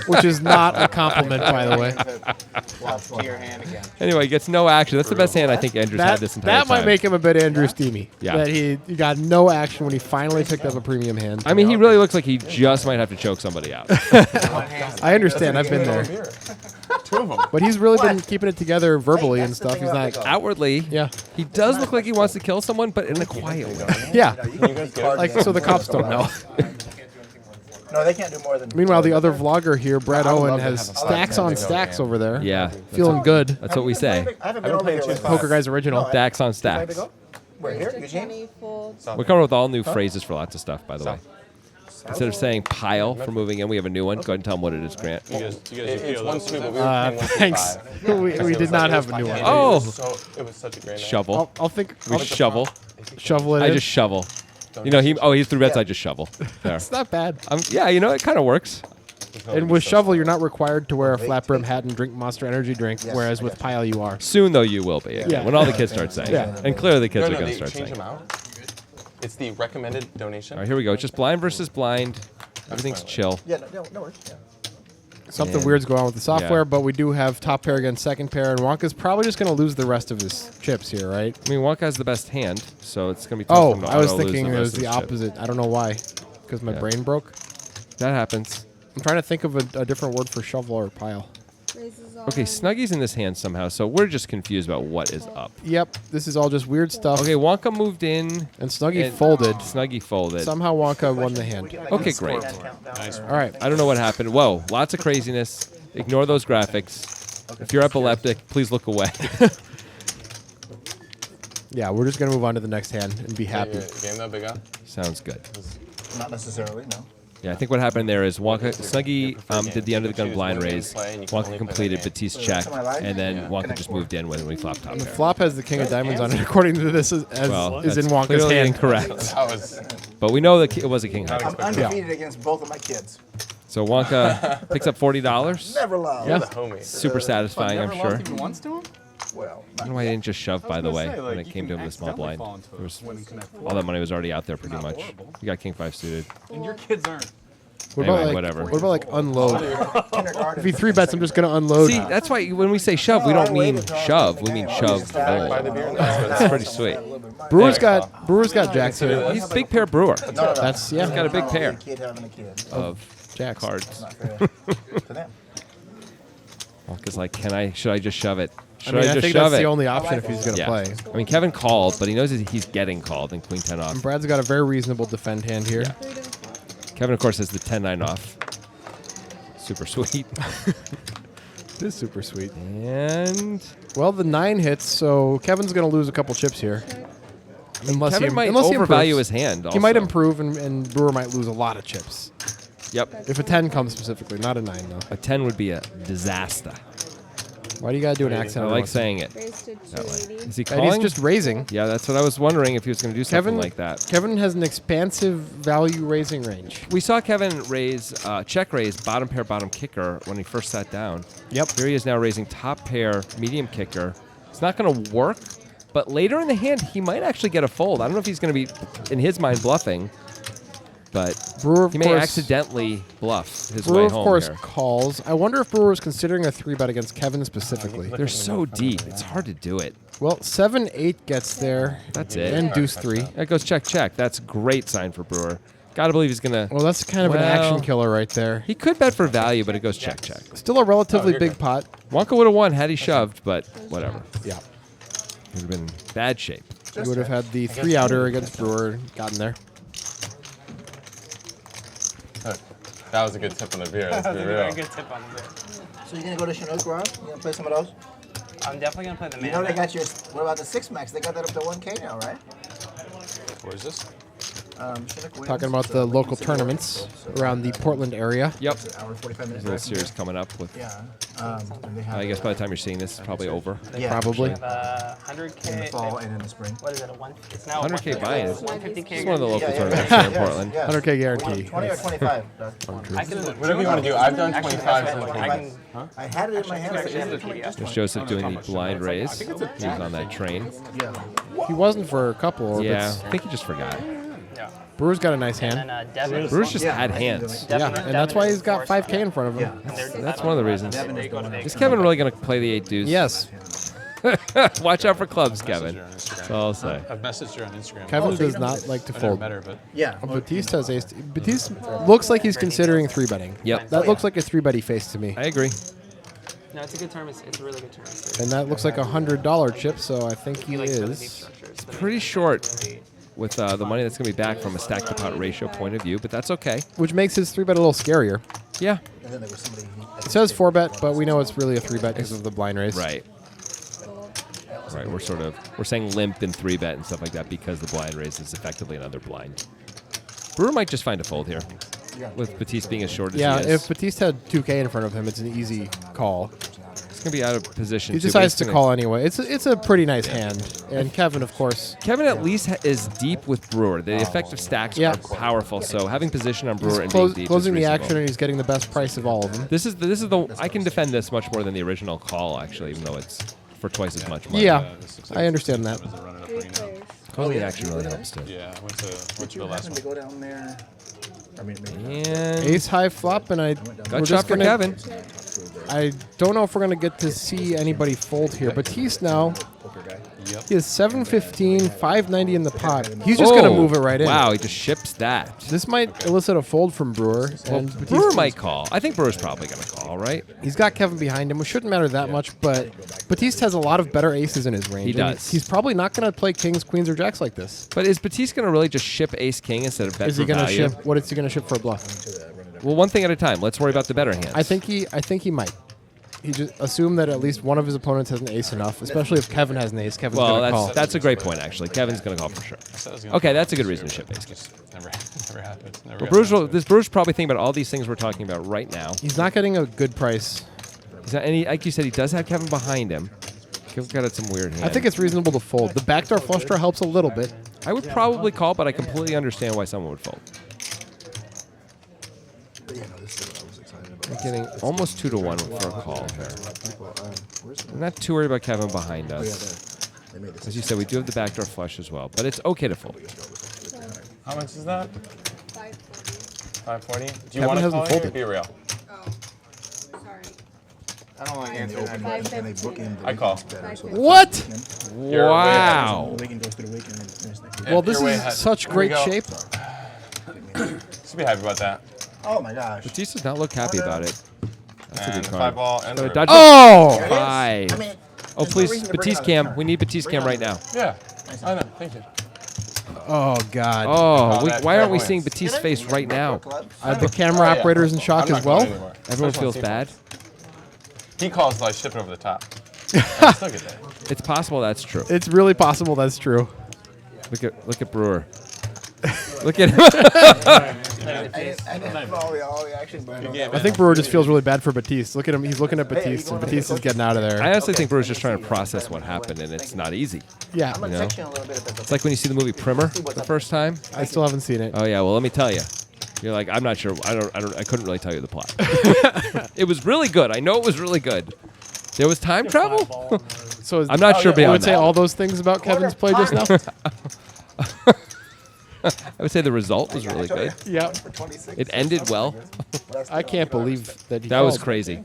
C: which is not a compliment, by the way.
F: To your hand again.
B: Anyway, he gets no action. That's the best hand I think Andrew's had this entire
C: That
B: time.
C: might make him a bit Andrew Steamy.
B: Yeah.
C: That he got no action when he finally picked up a premium hand.
B: I mean, he really looks like he just might have to choke somebody out.
C: I understand. I've been there.
A: Two of them.
C: But he's really been keeping it together verbally and stuff. He's not.
B: Outwardly,
C: Yeah.
B: he does look like he wants to kill someone, but in a quiet way.
C: Yeah.
A: Can you guys get it?
C: Like, so the cops don't know.
E: No, they can't do more than.
C: Meanwhile, the other vlogger here, Brad
A: I would
C: Owen,
A: love to
C: has
A: have a
C: stacks
A: five-man
C: on
A: to go
C: stacks
A: game.
C: over there.
B: Yeah,
C: Feeling good.
B: that's what we say.
E: I haven't been over here. lately.
C: Poker Guys original.
B: Stacks on stacks.
E: Where
D: Raise
E: here?
D: to
E: Eugene?
D: 20. Fold.
B: We're coming up with all new phrases for lots of stuff, by the way. Instead of saying pile for moving in, we have a new one. Go ahead and tell them what it is, Grant.
G: You guys
A: It's
G: appeal
A: one
G: those.
A: sweep, but we were playing 1 through
C: Thanks.
A: 5.
C: We did not have a new one.
B: Oh.
A: It was such a great night.
B: Shovel.
C: I'll think.
B: We shovel.
C: Shovel it
B: I
C: in.
B: just shovel. You know, he threw bets. I just shovel. There.
C: It's not bad.
B: Yeah, you know, it kind of works.
C: And with shovel, you're not required to wear a flat brim hat and drink Monster Energy drink, whereas with pile, you are.
B: Soon, though, you will be.
C: Yeah.
B: When all the kids start saying
C: Yeah.
B: it. And clearly the kids
A: No,
B: are going
A: they
B: to start
A: change
B: saying
A: them
B: it.
A: out. It's the recommended donation.
B: All right, here we go. It's just blind versus blind. Everything's chill.
E: Yeah, no worries. Yeah.
C: Something
B: And-
C: weird's going on with the software,
B: yeah.
C: but we do have top pair against second pair, and Wonka's probably just going to lose the rest of his chips here, right?
B: I mean, Wonka has the best hand, so it's going to be tough
C: Oh,
B: for him to
C: I was
B: auto-lose
C: thinking
B: the
C: it
B: rest
C: was
B: of
C: the
B: his chip.
C: opposite. I don't know why, because my
B: Yeah.
C: brain broke.
B: That happens.
C: I'm trying to think of a different word for shovel or pile.
D: Raises all
B: Okay,
D: in.
B: Snuggy's in this hand somehow, so we're just confused about what is up.
C: Yep, this is all just weird stuff.
B: Okay, Wonka moved in.
C: And Snuggy
B: and
C: folded.
B: Snuggy folded.
C: Somehow Wonka won the hand.
B: Okay, great.
G: Nice.
C: All right.
B: I don't know what happened. Whoa, lots of craziness. Ignore those graphics. If you're epileptic, please look away.
C: Yeah, we're just going to move on to the next hand and be happy.
A: Game though, big guy?
B: Sounds good.
E: Not necessarily, no.
B: Yeah, I think what happened there is Wonka, Snuggy did the under the gun
A: Choose
B: blind
A: when you
B: raise.
A: play and you can only
B: Wonka
A: play
B: completed
A: that game.
B: Batiste check,
E: Am I live?
B: and then
A: Yeah.
B: Wonka just moved in when we flopped top
C: The
B: pair.
C: flop has the king of diamonds on it, according to this, is
B: Well,
C: in
B: that's
C: Wonka's
B: clearly
C: hand.
B: incorrect.
A: That was
B: But we know that it was a king high.
E: I'm undefeated against both of my kids.
B: So Wonka picks up $40.
E: Never lost.
C: Yeah.
A: the homie.
B: Super satisfying, I'm sure.
H: Even once to him?
E: Well,
B: I don't know why I didn't just shove, by the way,
H: Say,
B: when
H: like,
B: it
H: you
B: came to
H: can
B: him with small
H: accidentally
B: blind.
H: fall into
B: There was,
H: when you connect
B: all that money was already out there pretty
H: Not
B: much.
H: horrible.
B: You got king 5 suited.
H: And your kids aren't.
C: What
B: Anyway,
C: about like
B: whatever.
C: What about like unload?
E: kindergarten.
C: If he 3-bets, I'm just gonna unload.
B: See, that's why when we say shove, we don't mean shove. We mean shove
A: By the
B: full.
A: beer and
B: That's pretty sweet.
C: Brewer's got jacks here.
B: He's a big pair brewer
C: That's
B: He's got a big pair
E: Kid having a kid.
B: of
C: jacks.
B: cards.
E: Not fair to them.
B: Wonka's like, should I just shove it?
C: I
B: Should
C: mean,
B: I
C: I
B: just
C: think
B: shove
C: that's
B: it?
C: the only option if he's gonna
B: Yeah.
C: play.
B: I mean, Kevin called, but he knows that he's getting called in queen 10 off.
C: And Brad's got a very reasonable defend hand here.
B: Yeah.
D: 3 to the flop.
B: Kevin, of course, has the 10-9 off. Super sweet.
C: It is super sweet.
B: And
C: Well, the 9 hits, so Kevin's gonna lose a couple chips here. Unless
B: Kevin
C: he,
B: might
C: unless he
B: overvalue
C: improves.
B: his hand.
C: He might
B: also.
C: improve, and Brewer might lose a lot of chips.
B: Yep.
C: If a 10 comes specifically, not a 9 though.
B: A 10 would be a disaster.
C: Why do you gotta do an
B: I
C: accent?
B: like saying it.
D: Raise to
B: That way.
D: 280.
B: Is he
C: And he's
B: calling?
C: just raising.
B: Yeah, that's what I was wondering if he was going to do something
C: Kevin
B: like that.
C: Kevin has an expansive value raising range.
B: We saw Kevin raise, check raise, bottom pair, bottom kicker when he first sat down.
C: Yep.
B: Here he is now raising top pair, medium kicker. It's not going to work, but later in the hand, he might actually get a fold. I don't know if he's going to be, in his mind, bluffing, but
C: Brewer, of
B: he may
C: course,
B: accidentally bluff his
C: Brewer,
B: way
C: of
B: home
C: course,
B: here.
C: calls. I wonder if Brewer was considering a 3-bet against Kevin specifically.
B: They're so deep. It's hard to do it.
C: Well, 7-8 gets there.
B: That's it.
C: And deuce 3.
B: That goes check, check. That's a great sign for Brewer. Got to believe he's going to...
C: Well, that's kind of an action
B: Well-
C: killer right there.
B: He could bet for value, but it goes check, check.
C: Still a relatively
A: you're
C: big
A: good.
C: pot.
B: Wonka would have won had he shoved, but whatever.
C: Yeah.
B: He would have been in bad shape.
C: He would have had the 3-outer against Brewer and gotten there.
A: That was a good tip on the beer. Let's
F: That's
A: be
F: a very
A: real.
F: good tip on the beer.
E: So you're gonna go to Chinook, Rob? You gonna play some of those?
F: I'm definitely gonna play the
E: You
F: man.
E: know they got your. What about the 6-max? They got that up to 1K now, right?
G: Where is this?
E: Chinook wins,
C: Talking about
E: so
C: the
E: we
C: local
E: can see
C: tournaments
E: so
C: around the Portland area.
B: Yep.
E: it's an hour and 45 minutes.
B: There's a little
E: drive from
B: series coming up with...
E: there. Yeah. And they have
B: I guess by the time you're seeing this, it's probably over.
E: yeah,
C: Probably.
F: We have
E: in the
F: 100K.
E: fall and in the spring.
F: What is it? It's now
B: 100K buy-in.
F: It's 150K.
B: It's one of the local
E: Yeah,
B: tournaments
E: yeah,
B: here in
E: yes,
B: Portland.
E: yes.
C: 100K guarantee.
E: 20 or 25.
F: I can,
A: Whatever you want to do. I've done
F: Actually,
A: 25
F: I
A: since
F: can,
E: I had it in my hand. I
F: actually,
E: said,
F: it's a PDF.
B: There's Joseph doing the blind raise. He was on that train.
E: yeah.
C: He wasn't for a couple orbits.
B: Yeah, I think he just forgot.
F: Yeah.
C: Brewer's got a nice
F: And
C: hand.
F: then Devin.
B: Brewers just
E: Yeah,
B: had
E: I can do
B: hands.
E: it.
C: Yeah,
F: Devin-
C: and that's why
F: Devin
C: he's got
F: is
C: 5K in front of him.
E: Yeah.
B: That's one of the reasons.
F: They go to Vegas.
B: Is Kevin really going to play the 8 deuce?
C: Yes.
B: Watch out for clubs,
G: Messaged
B: Kevin.
G: her on Instagram.
B: That's all I'll say.
G: I've messaged her on Instagram.
C: Kevin
E: so you
C: does
E: don't
C: not
E: just-
C: like to
G: I never
C: fold.
G: met her, but
E: Yeah.
C: Batiste has ace. Batiste looks like he's considering 3-betting.
B: Yep.
C: That looks like a 3-betty face to me.
B: I agree.
F: No, it's a good term. It's a really good term.
C: And that looks like a $100 chip, so I think he
F: He likes really deep
C: is.
F: structures.
B: Pretty short with the money that's going to be back from a stack to pot ratio point of view, but that's okay.
C: Which makes his 3-bet a little scarier.
B: Yeah.
E: And then there was somebody.
C: It says 4-bet, but we know it's really a 3-bet because of the blind raise.
B: Right. Right. We're saying limp and 3-bet and stuff like that because the blind raise is effectively another blind. Brewer might just find a fold here with Batiste being as short as
C: Yeah,
B: he is.
C: if Batiste had 2K in front of him, it's an easy call.
B: He's going to be out of position.
C: He
B: too, but
C: decides
B: he's
C: to
B: gonna-
C: call anyway. It's a pretty nice hand. And Kevin, of course,
B: Kevin at least is deep with Brewer. The effective stacks
C: Yeah.
B: are powerful, so having position on Brewer and
C: he's
B: being deep
C: closing
B: is
C: the
B: reasonable.
C: action, and he's getting the best price of all of them.
B: This is the I can defend this much more than the original call, actually, even though it's for twice as much money.
C: Yeah,
G: this looks like
C: I understand that.
G: Kevin has a run it up
D: 3
G: right now.
D: players.
B: Calling the action really helps too.
G: Yeah, I went to
E: Did
G: the
E: you
G: last
E: happen
G: one.
E: to go down there
B: And
C: Ace high flop, and
B: gut shot for Kevin.
C: I don't know if we're gonna get to see anybody fold here. Batiste now.
G: Yep.
C: He has 715, 590 in the pot. He's just gonna move it right in.
B: Wow, he just ships that.
C: This might elicit a fold from Brewer. And Batiste
B: Brewer might call. I think Brewer's probably going to call, right?
C: He's got Kevin behind him, which shouldn't matter that much, but Batiste has a lot of better aces in his range.
B: He
C: and
B: does.
C: He's probably not going to play kings, queens, or jacks like this.
B: But is Batiste going to really just ship ace king instead of bet
C: Is he
B: for
C: going to
B: value?
C: ship? What is he going to ship for a bluff?
B: Well, one thing at a time. Let's worry about the better hands.
C: I think he might. He just assumed that at least one of his opponents has an ace enough, especially if Kevin has an ace. Kevin's
B: Well,
C: going to call.
B: that's a great point, actually. Kevin's going to call for sure.
G: I said I was gonna
B: Okay,
G: call.
B: that's a good reason to ship ace king.
G: Just never happens. Never
B: Well,
G: got
B: Brewer's,
G: around to it.
B: this Brewer's probably thinking about all these things we're talking about right now.
C: He's not getting a good price.
B: He's not, and he, like you said, he does have Kevin behind him. Kevin's got some weird hands.
C: I think it's reasonable to fold. The backdoor flush draw helps a little bit.
B: I would probably call, but I completely understand why someone would fold. We're getting almost 2-1 for a call here. I'm not too worried about Kevin behind us. As you said, we do have the backdoor flush as well, but it's okay to fold.
A: How much is that? 540. Do you
C: Kevin
A: want to
C: hasn't
A: call
C: folded.
A: here? Be real.
D: Oh, sorry.
E: I don't like answering that.
D: 515.
A: I call.
D: 515.
C: What?
A: You're way
B: Wow.
C: Well, this
A: You're way
C: is
A: ahead.
C: such
A: Here we
C: great
A: go.
C: shape.
A: Should be happy about that.
E: Oh my gosh.
B: Batiste does not look happy about it. That's a
A: And
B: good
A: the
B: card.
A: 5-ball and the
B: Gotta
A: river.
B: dodge
C: Oh!
E: There it is.
B: Five.
E: I mean,
B: Oh,
E: there's no
B: please,
E: reason to bring
B: Batiste
E: it on
B: cam.
E: the
B: We need Batiste
E: Bring
B: cam
E: it
B: right
E: on.
B: now.
A: Yeah. I know. Thank you.
C: Oh, God.
B: Oh,
A: that
B: why aren't we
A: clairvoyance.
B: seeing Batiste's face right now?
C: The camera
A: Oh, yeah.
C: operator's in shock
A: I'm not
C: as well.
A: calling anymore.
B: Everyone
A: Especially
B: feels
A: on
B: bad.
A: He calls like ship it over the top. I still get that.
B: It's possible that's true.
C: It's really possible that's true.
B: Look at Brewer. Look at him.
E: I didn't follow all the action, but
C: I think Brewer just feels really bad for Batiste. Look at him. He's looking at Batiste, and Batiste is getting out of
B: I
C: there.
B: honestly think Brewer's just trying to process what happened, and it's not easy.
C: Yeah,
E: I'm gonna
B: know?
E: text you in a little bit.
B: It's like when you see the movie Primer the first time.
C: I still haven't seen it.
B: Oh yeah, well let me tell you. You're like, I'm not sure. I couldn't really tell you the plot. It was really good. I know it was really good. There was time travel.
C: So
B: I'm not sure
C: I
B: beyond
C: would say
B: that.
C: all those things about Kevin's play just now.
B: I would say the result was really good.
C: Yeah,
B: It ended well.
C: I can't believe that he
B: That was
C: called.
B: crazy.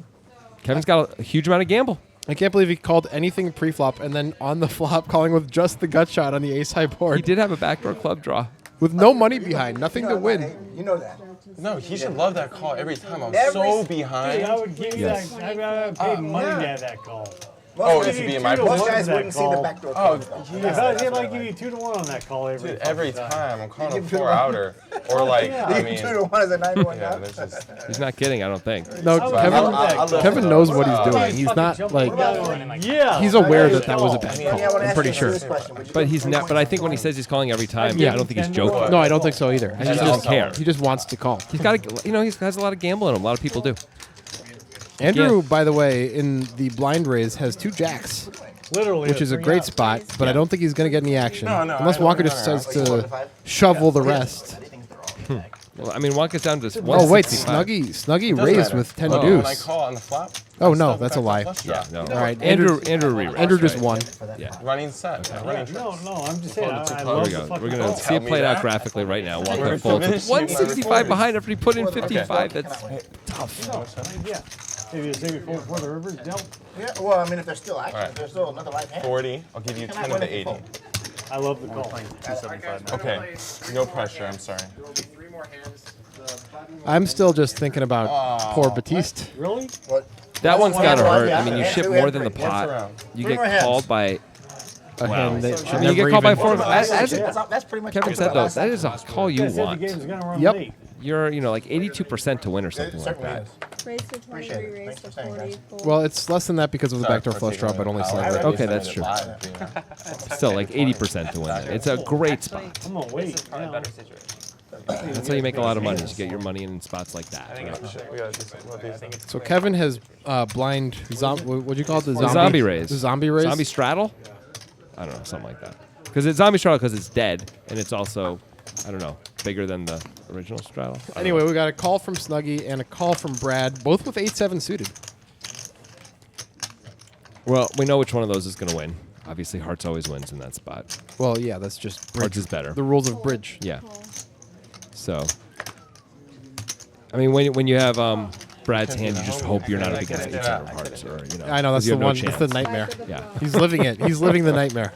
B: Kevin's got a huge amount of gamble.
C: I can't believe he called anything pre-flop and then on the flop calling with just the gut shot on the ace high board
B: He did have a backdoor club draw.
C: with no money behind, nothing to win.
E: You know that.
A: No, he should love that call every time. I'm
E: Every
A: so
E: s-
A: behind.
H: I would give you
B: Yes.
H: that. I would pay money to have that call.
A: Oh,
E: Most
A: it should be in my
H: Most
E: most
A: position.
E: guys
H: that
E: wouldn't see the
H: call.
E: backdoor.
A: Oh,
E: call.
H: If I was
A: yeah.
H: him, I'd give you 2-1 on that call every
A: Dude, every
H: fucking
A: time I'm calling a
E: give 2 to
A: 4
E: 1.
A: outer. Or like, I
E: You
A: mean,
E: 2 to 1 is a 9-1
A: yeah,
E: now.
A: there's just.
B: He's not kidding, I don't think.
C: No,
H: I would
C: Kevin.
H: love that call.
C: Kevin knows what he's doing. He's
H: Fucking
C: not
H: jump
C: like
H: on the other one and like, yeah.
C: he's aware that that was a
H: call.
C: bad
E: Yeah, I
C: call.
E: wanna
C: I'm
E: ask
C: pretty
E: you a
C: sure.
E: serious question. Would you
B: But
E: go
B: he's not. But I think when he
E: 3
B: says he's calling every time,
C: Yeah.
B: I don't think he's joking.
C: No, I don't think so either.
B: He just doesn't care.
C: He just wants to call.
B: He's got a, he has a lot of gamble in him. A lot of people do.
C: Andrew, by the way, in the blind raise has 2 jacks,
H: Literally,
C: which is a great spot, but I don't think he's going to get any action.
A: No,
C: Unless
A: I don't
C: Wonka just
A: know.
C: decides to shovel the rest.
B: Well, I mean, Wonka's down to
C: Oh, wait,
B: 165.
C: Snuggy
A: Doesn't
C: raised
A: matter.
C: with 10
A: Oh, when I
C: deuce.
A: call on the flop.
C: Oh,
A: I
C: no,
A: still
C: that's a
A: back
C: lie.
A: the flush draw.
B: No.
C: All right,
B: Andrew re-raised.
C: Andrew just won.
B: Yeah.
A: Running set. Running tricks.
H: No, I'm just saying. I
B: Here
H: love
B: we
H: the
B: go.
H: fucking
B: We're gonna
H: call.
B: see it
A: me
B: played out
A: that.
B: graphically right now. Wonka
A: We're
B: folds with
A: finishing
B: 165 behind after he put in 55. That's
H: Yeah. Maybe it's maybe before the river's dealt.
E: Yeah, well, I mean, if they're still active,
A: Alright.
E: if there's still another live hand.
A: 40. I'll give you 10 of the 80.
H: I love the call.
A: Okay. No pressure. I'm sorry.
C: I'm still just thinking about poor Batiste.
H: Really?
E: What?
B: that one's
E: One
B: gotta
E: hand,
B: hurt.
E: yeah.
B: I mean, you
E: Yeah,
B: ship
E: two
B: more
E: hand,
B: than the
E: three.
B: pot.
A: around.
B: You
E: Three
B: get
E: more hands.
B: called by.
C: A hand that should
B: I mean, you
C: never
B: get called by
C: even-
B: 4.
E: That's pretty much
B: Kevin
E: it.
B: said though, that is a call you
H: I said the
B: want.
H: game's gonna run
C: Yep.
H: late.
B: You're, like 82% to win or
E: It
B: something like
E: certainly
B: that.
E: is.
D: Raise to 20,
E: Appreciate it.
D: re-raise
E: Thanks
D: to
E: for saying,
D: 40.
E: guys.
D: fold.
C: Well, it's less than that because of the
A: Sorry
C: backdoor
A: for
C: flush
A: taking
C: draw, but
A: it
C: only
A: out.
C: slightly.
B: Okay, that's true. Still, like 80% to win it. It's a great spot.
H: I'm gonna wait. You know.
B: That's how you make a lot of money. Is you get your money in spots like that.
A: We gotta do something about these.
C: So Kevin has blind what'd you call it? The
B: Zombie raise.
C: The zombie raise.
B: Zombie straddle? I don't know, something like that. Because it's zombie straddle because it's dead, and it's also, I don't know, bigger than the original straddle. I don't
C: Anyway,
B: know.
C: we got a call from Snuggy and a call from Brad, both with 8-7 suited.
B: Well, we know which one of those is going to win. Obviously, hearts always wins in that spot.
C: Well, yeah, that's just
B: Hearts
C: bridge.
B: is better.
C: The rules of bridge.
B: Yeah. So, I mean, when you have Brad's hand, you just hope you're not up against 8 of hearts, or you know.
C: I know that's
B: you
C: the
B: have no
C: one. That's the
B: chance.
C: nightmare.
B: Yeah.
C: He's living it. He's living the nightmare.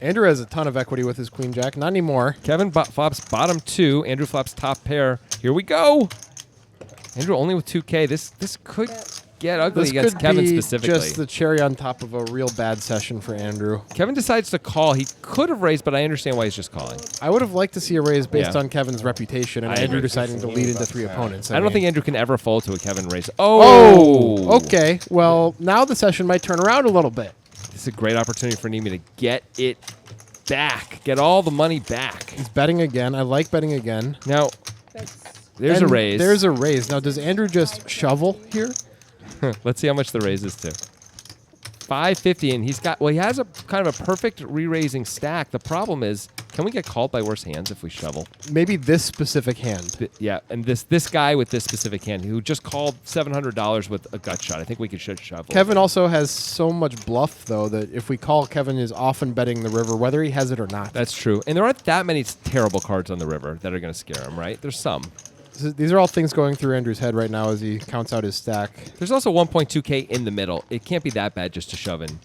C: Andrew has a ton of equity with his queen jack. Not anymore.
B: Kevin flops bottom 2. Andrew flops top pair. Here we go. Andrew only with 2K. This could get ugly
C: This
B: against
C: could
B: Kevin
C: be
B: specifically.
C: just the cherry on top of a real bad session for Andrew.
B: Kevin decides to call. He could have raised, but I understand why he's just calling.
C: I would have liked to see a raise based
B: Yeah.
C: on Kevin's reputation and
B: I
C: Andrew
B: agree.
C: deciding to lead into 3 opponents.
B: I don't
C: mean-
B: think Andrew can ever fold to a Kevin raise.
C: Oh, okay. Well, now the session might turn around a little bit.
B: This is a great opportunity for Neeme to get it back. Get all the money back.
C: He's betting again. I like betting again.
B: Now, there's
C: And
B: a raise.
C: There's a raise. Now, does Andrew just shovel here?
B: Let's see how much the raise is to. 550, and he has a kind of a perfect re-raising stack. The problem is, can we get called by worse hands if we shovel?
C: Maybe this specific hand.
B: Yeah, and this guy with this specific hand who just called $700 with a gut shot. I think we could shovel.
C: Kevin also has so much bluff, though, that if we call, Kevin is often betting the river, whether he has it or not.
B: That's true. And there aren't that many terrible cards on the river that are going to scare him, right? There's some.
C: These are all things going through Andrew's head right now as he counts out his stack.
B: There's also 1.2K in the middle. It can't be that bad just to shove in.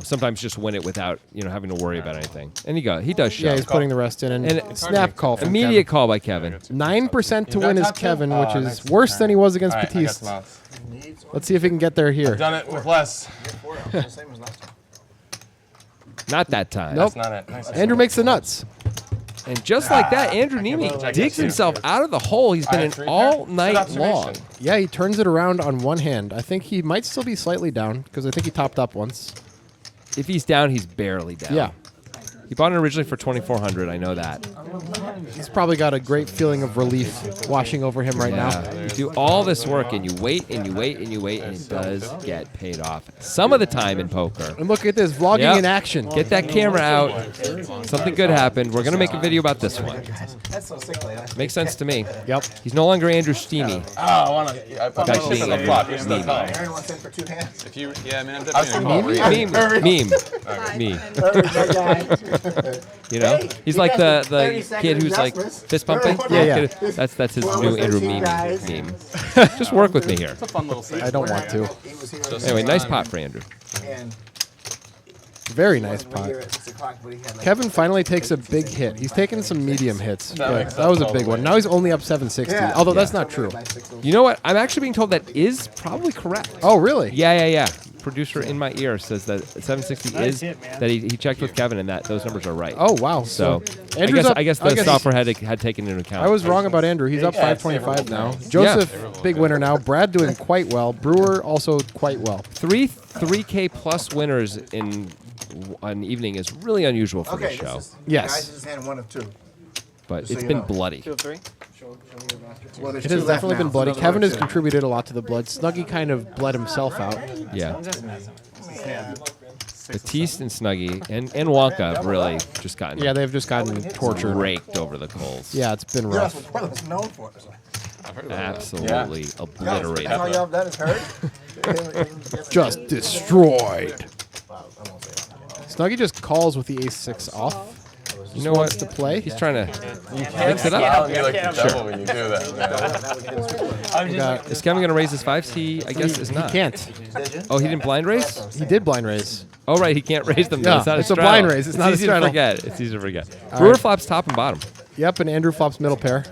B: Sometimes just win it without, having to worry about anything. And he does shove.
C: Yeah, he's putting the rest in. And snap call from
B: Immediate
C: Kevin.
B: call by Kevin.
C: 9% to win is
A: top two?
C: Kevin,
A: Oh,
C: which is
A: nice.
C: worse than he was against
A: All right, I got
C: Batiste.
A: some outs.
C: Let's see if he can get there here.
A: Done it with less.
E: Same as last time.
B: Not that time.
C: Nope.
A: That's not it. Nice.
C: Andrew makes the nuts.
B: And just like that, Andrew Neeme digs himself out of the hole. He's been in all night long.
C: Yeah, he turns it around on one hand. I think he might still be slightly down because I think he topped up once.
B: If he's down, he's barely down.
C: Yeah.
B: He bought it originally for $2,400. I know that.
C: He's probably got a great feeling of relief washing over him right now.
B: You do all this work and you wait and you wait and you wait and it does get paid off some of the time in poker.
C: And look at this, vlogging
B: Yep.
C: in action.
B: Get that camera out. Something good happened. We're going to make a video about this one.
E: That's so sickly.
B: Makes sense to me.
C: Yep.
B: He's no longer Andrew Steamy.
A: Oh, I want to. I put my
B: Gotcha.
A: chip in the flop. You're still
B: Neeme.
A: calling.
E: Aaron wants in for 2 hands.
G: If you, yeah, I mean, I'm
A: I was
G: definitely
A: thinking
G: gonna
A: about
G: call.
B: Meme. He's
E: He
B: like
E: gets
B: the
E: 30
B: kid
E: second
B: who's like
E: adjustments.
B: fist pumping.
C: Yeah.
B: That's his
E: What
B: new
E: was
B: Andrew
E: the
B: Meme.
E: guys?
B: Meme. Just work with me here.
G: It's a fun little thing.
C: I don't want to.
E: He was here
B: Anyway, nice pot for Andrew.
E: and
C: Very nice
E: we were
C: pot.
E: here at 6 o'clock, but he had like
C: Kevin finally takes a big hit. He's taken some medium hits, but
A: makes
C: that was a
A: sense
C: big
A: all the
C: one.
A: way.
C: Now he's only up 760,
E: Yeah.
C: although that's not true.
E: by 6
B: You know what? I'm actually being told that is probably correct.
C: Oh, really?
B: Yeah. Producer in my ear says that 760
H: Nice
B: is
H: hit, man.
B: that he checked with Kevin and that those numbers are right.
C: Oh, wow.
B: So
C: Andrew's up.
B: I guess the software had taken into account.
C: I was wrong about Andrew. He's up
A: Yeah, it's
C: 525 now.
A: favorable.
C: Joseph, big winner now. Brad doing quite well. Brewer also quite well.
B: 3K plus winners in an evening is really unusual for
E: Okay,
B: this show,
E: this is,
C: Yes.
E: guys just hand 1 of 2.
B: but
E: so
B: it's
E: you
B: been
E: know.
B: bloody.
F: 2 of 3.
E: Well, there's
C: It
E: 2
C: has
E: left
C: definitely
E: now,
C: been
E: so
C: bloody.
E: another
C: Kevin
E: one
C: has
E: too.
C: contributed a lot to the blood. Snuggy kind of bled himself out.
B: Yeah,
F: I'm just messing.
E: Yeah.
B: Batiste and Snuggy and Wonka have really just gotten
C: Yeah, they've just gotten tortured.
B: raked over the coals.
C: Yeah, it's been
E: Yeah, that's
C: rough.
E: what Portland's known for. So.
B: Absolutely obliterated.
E: That's all y'all have done is heard?
C: Just destroyed.
E: Wow, I won't say that.
C: Snuggy just calls with the ace-6 off.
B: You know what?
C: Wants to play.
B: He's trying to
A: Mix
B: it up.
A: I'll be like the devil when you do that.
C: We got-
B: Is Kevin going to raise his fives? He, I guess, is not.
C: He can't.
B: Oh, he didn't blind raise?
C: He did blind raise.
B: Oh, right. He can't raise them. though.
C: Yeah,
B: It's not
C: it's a
B: straddle.
C: blind raise. It's not a
B: easy to
C: straddle.
B: forget. It's easy to forget. Brewer
C: right.
B: flops top and bottom.
C: Yep, and Andrew flops middle pair.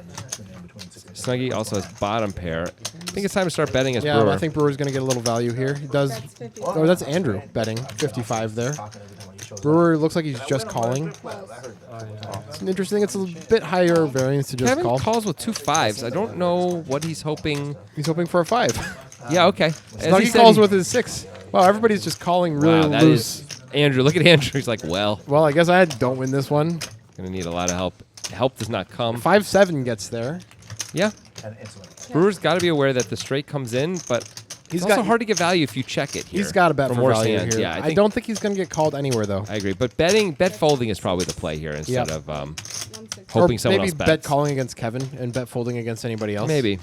B: Snuggy also has bottom pair. I think it's time to start betting as
C: Yeah,
B: Brewer.
C: I think Brewer's going to get a little value here. He does. Oh, that's Andrew betting 55 there. Brewer looks like he's just calling. It's interesting. It's a bit higher variance to just
B: Kevin
C: call.
B: calls with 2 5s. I don't know what he's hoping.
C: He's hoping for a 5.
B: Yeah, okay. As
C: Snuggy
B: he said,
C: calls
B: he-
C: with his 6. Wow, everybody's just calling really
B: Wow, that
C: loose.
B: is Andrew. Look at Andrew. He's like, well,
C: Well, I guess I don't win this one.
B: gonna need a lot of help. Help does not come.
C: 5-7 gets there.
B: Yeah.
E: And insulin.
B: Brewer's got to be aware that the straight comes in, but
C: He's
B: it's also
C: got-
B: hard to get value if you check it here.
C: He's got a bet
B: from
C: for
B: worse
C: value
B: hands.
C: here.
B: Yeah,
C: I don't think he's going to get called anywhere though.
B: I agree, but bet folding is probably the play here instead
C: Yep.
B: of
C: Or
B: hoping someone
C: maybe
B: else bets.
C: bet calling against Kevin and bet folding against anybody else.
B: Maybe.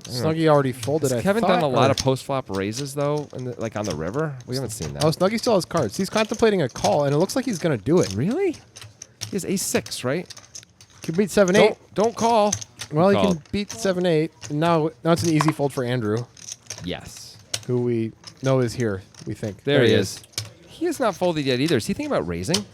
C: Snuggy already folded.
B: Has
C: I
B: Kevin
C: thought,
B: done a lot
C: or-
B: of post flop raises though, like on the river? We haven't seen that.
C: Oh, Snuggy still has cards. He's contemplating a call, and it looks like he's going to do it.
B: Really? He has ace 6, right?
C: Can beat 7-8.
B: Don't call.
C: Well, he
B: Call.
C: can beat 7-8. And now it's an easy fold for Andrew,
B: Yes.
C: who we know is here, we think.
B: There he is. He has not folded yet either. Is he thinking about raising?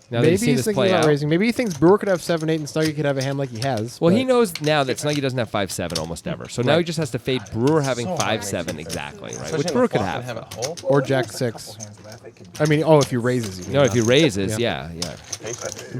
B: Now that
C: Maybe
B: he's seen
C: he's
B: this
C: thinking
B: play
C: about
B: out.
C: raising. Maybe he thinks Brewer could have 7-8 and Snuggie could have a hand like he has.
B: Well,
C: but
B: he knows now that Snuggie doesn't have 5-7 almost ever. So now
C: Right.
B: he just has to fade Brewer having 5-7 exactly, right? Which
A: Especially
B: Brewer
A: in the
B: could
A: flop and
B: have.
A: have it hold.
C: Or Jack 6. I mean, if he raises. You mean,
B: No, if he
C: not-
B: raises,
C: Yeah.
B: yeah.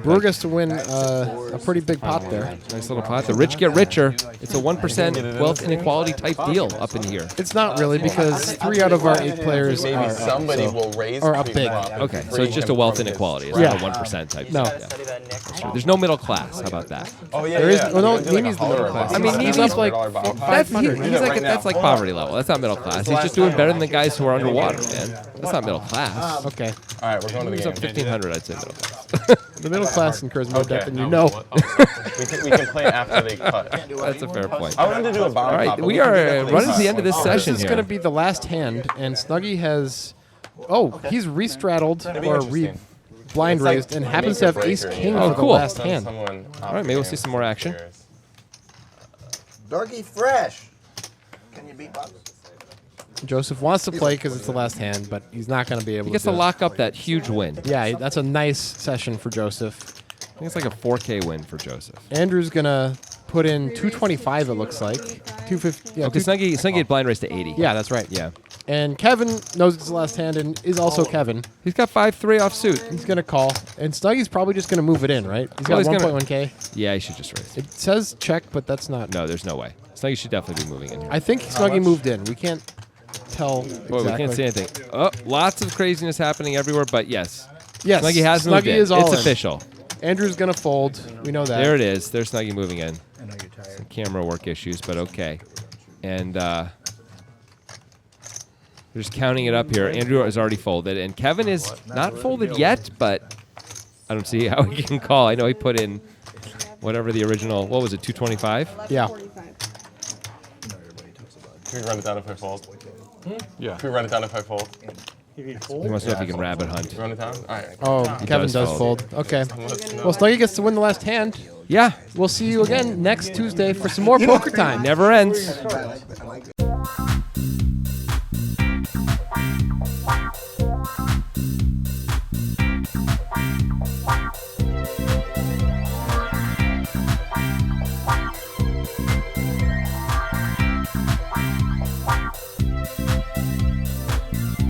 C: Brewer gets to win a pretty big pot there.
B: Nice little pot. The rich get richer. It's a 1% wealth inequality type deal up in here.
C: It's not really because 3 out of our 8 players
A: Maybe
C: are
A: somebody
C: up, so-
A: will raise
C: or up big.
A: pre-flop.
B: Okay, so
A: Free
B: it's just
A: him
B: a wealth
A: from his
B: inequality. It's
C: Yeah.
B: not a 1% type.
C: No.
B: Yeah.
F: Study that Nick.
B: There's no middle class. How about that?
A: Oh yeah,
C: There is-
A: yeah.
C: well, no,
A: You can do
C: Neeme's the
A: a
C: middle
A: $100
C: class.
A: bob.
B: I mean,
C: He's
B: Neeme's
C: up like
A: $100 bob.
C: 500.
B: That's like poverty level. That's not middle class. He's just doing better than the guys who are underwater, man. That's not middle class.
C: Okay.
A: All right, we're going to the
B: He's
A: game.
B: up 1,500, I'd say middle class.
C: The middle class incurs more debt
A: Okay.
C: than you know.
A: We can play after they cut.
B: That's a fair point.
A: I wanted to do a bomb
B: All right,
A: pop, but
B: we
A: can do
B: are
A: that for
B: running to the
A: cut.
B: end of this session
C: This is
B: here.
C: going to be the last hand, and Snuggie has... Oh, he's re-straddled
A: be
C: or
A: interesting.
C: blind
A: It's like
C: raised and
A: a
C: happens to have
A: make or
C: ace
A: breaker.
C: king
B: Oh,
C: for the
B: cool.
C: last
A: Send
C: hand.
A: someone off
B: All right,
A: the
B: maybe we'll
A: game.
B: see some more action.
A: Cheers.
E: Darky Fresh. Can you beatbox?
C: Joseph wants to play because it's the last hand, but he's not going to be able
B: He gets
C: to
B: to
C: do it.
B: lock up that huge win.
C: Yeah, that's a nice session for Joseph.
B: I think it's like a 4K win for Joseph.
C: Andrew's going to put in 225, it looks like. 250. Yeah,
B: Okay, Snuggie had blind raised to 80.
C: yeah, that's right.
B: Yeah.
C: And Kevin knows it's the last hand and is also Kevin.
B: He's got 5-3 offsuit.
C: He's going to call. And Snuggie's probably just going to move it in, right? He's
B: Well,
C: got
B: he's gonna-
C: 1.1K.
B: Yeah, he should just raise.
C: It says check, but that's not.
B: No, there's no way. Snuggie should definitely be moving in here.
C: I think Snuggie moved in. We can't tell exactly.
B: Boy, we can't see anything. Oh, lots of craziness happening everywhere, but yes.
C: Yes,
B: Snuggie has moved
C: Snuggie
B: in.
C: is all
B: It's
C: in.
B: official.
C: Andrew's going to fold. We know that.
B: There it is. There's Snuggie moving in.
E: I know you're tired.
B: Some camera work issues, but okay. And they're just counting it up here. Andrew has already folded, and Kevin is not folded yet, but I don't see how he can call. I know he put in whatever the original, what was it, 225?
C: Yeah.
A: Can we run it down if I fold?
G: Yeah.
A: Can we run it down if I fold?
B: He wants to know if he can rabbit hunt.
A: Run it down? All right.
C: Oh, Kevin
B: does
C: does
B: fold.
C: fold. Okay. Well, Snuggie gets to win the last hand.
B: Yeah,
C: We'll see you again next Tuesday for some more poker time.
B: never ends.
E: I like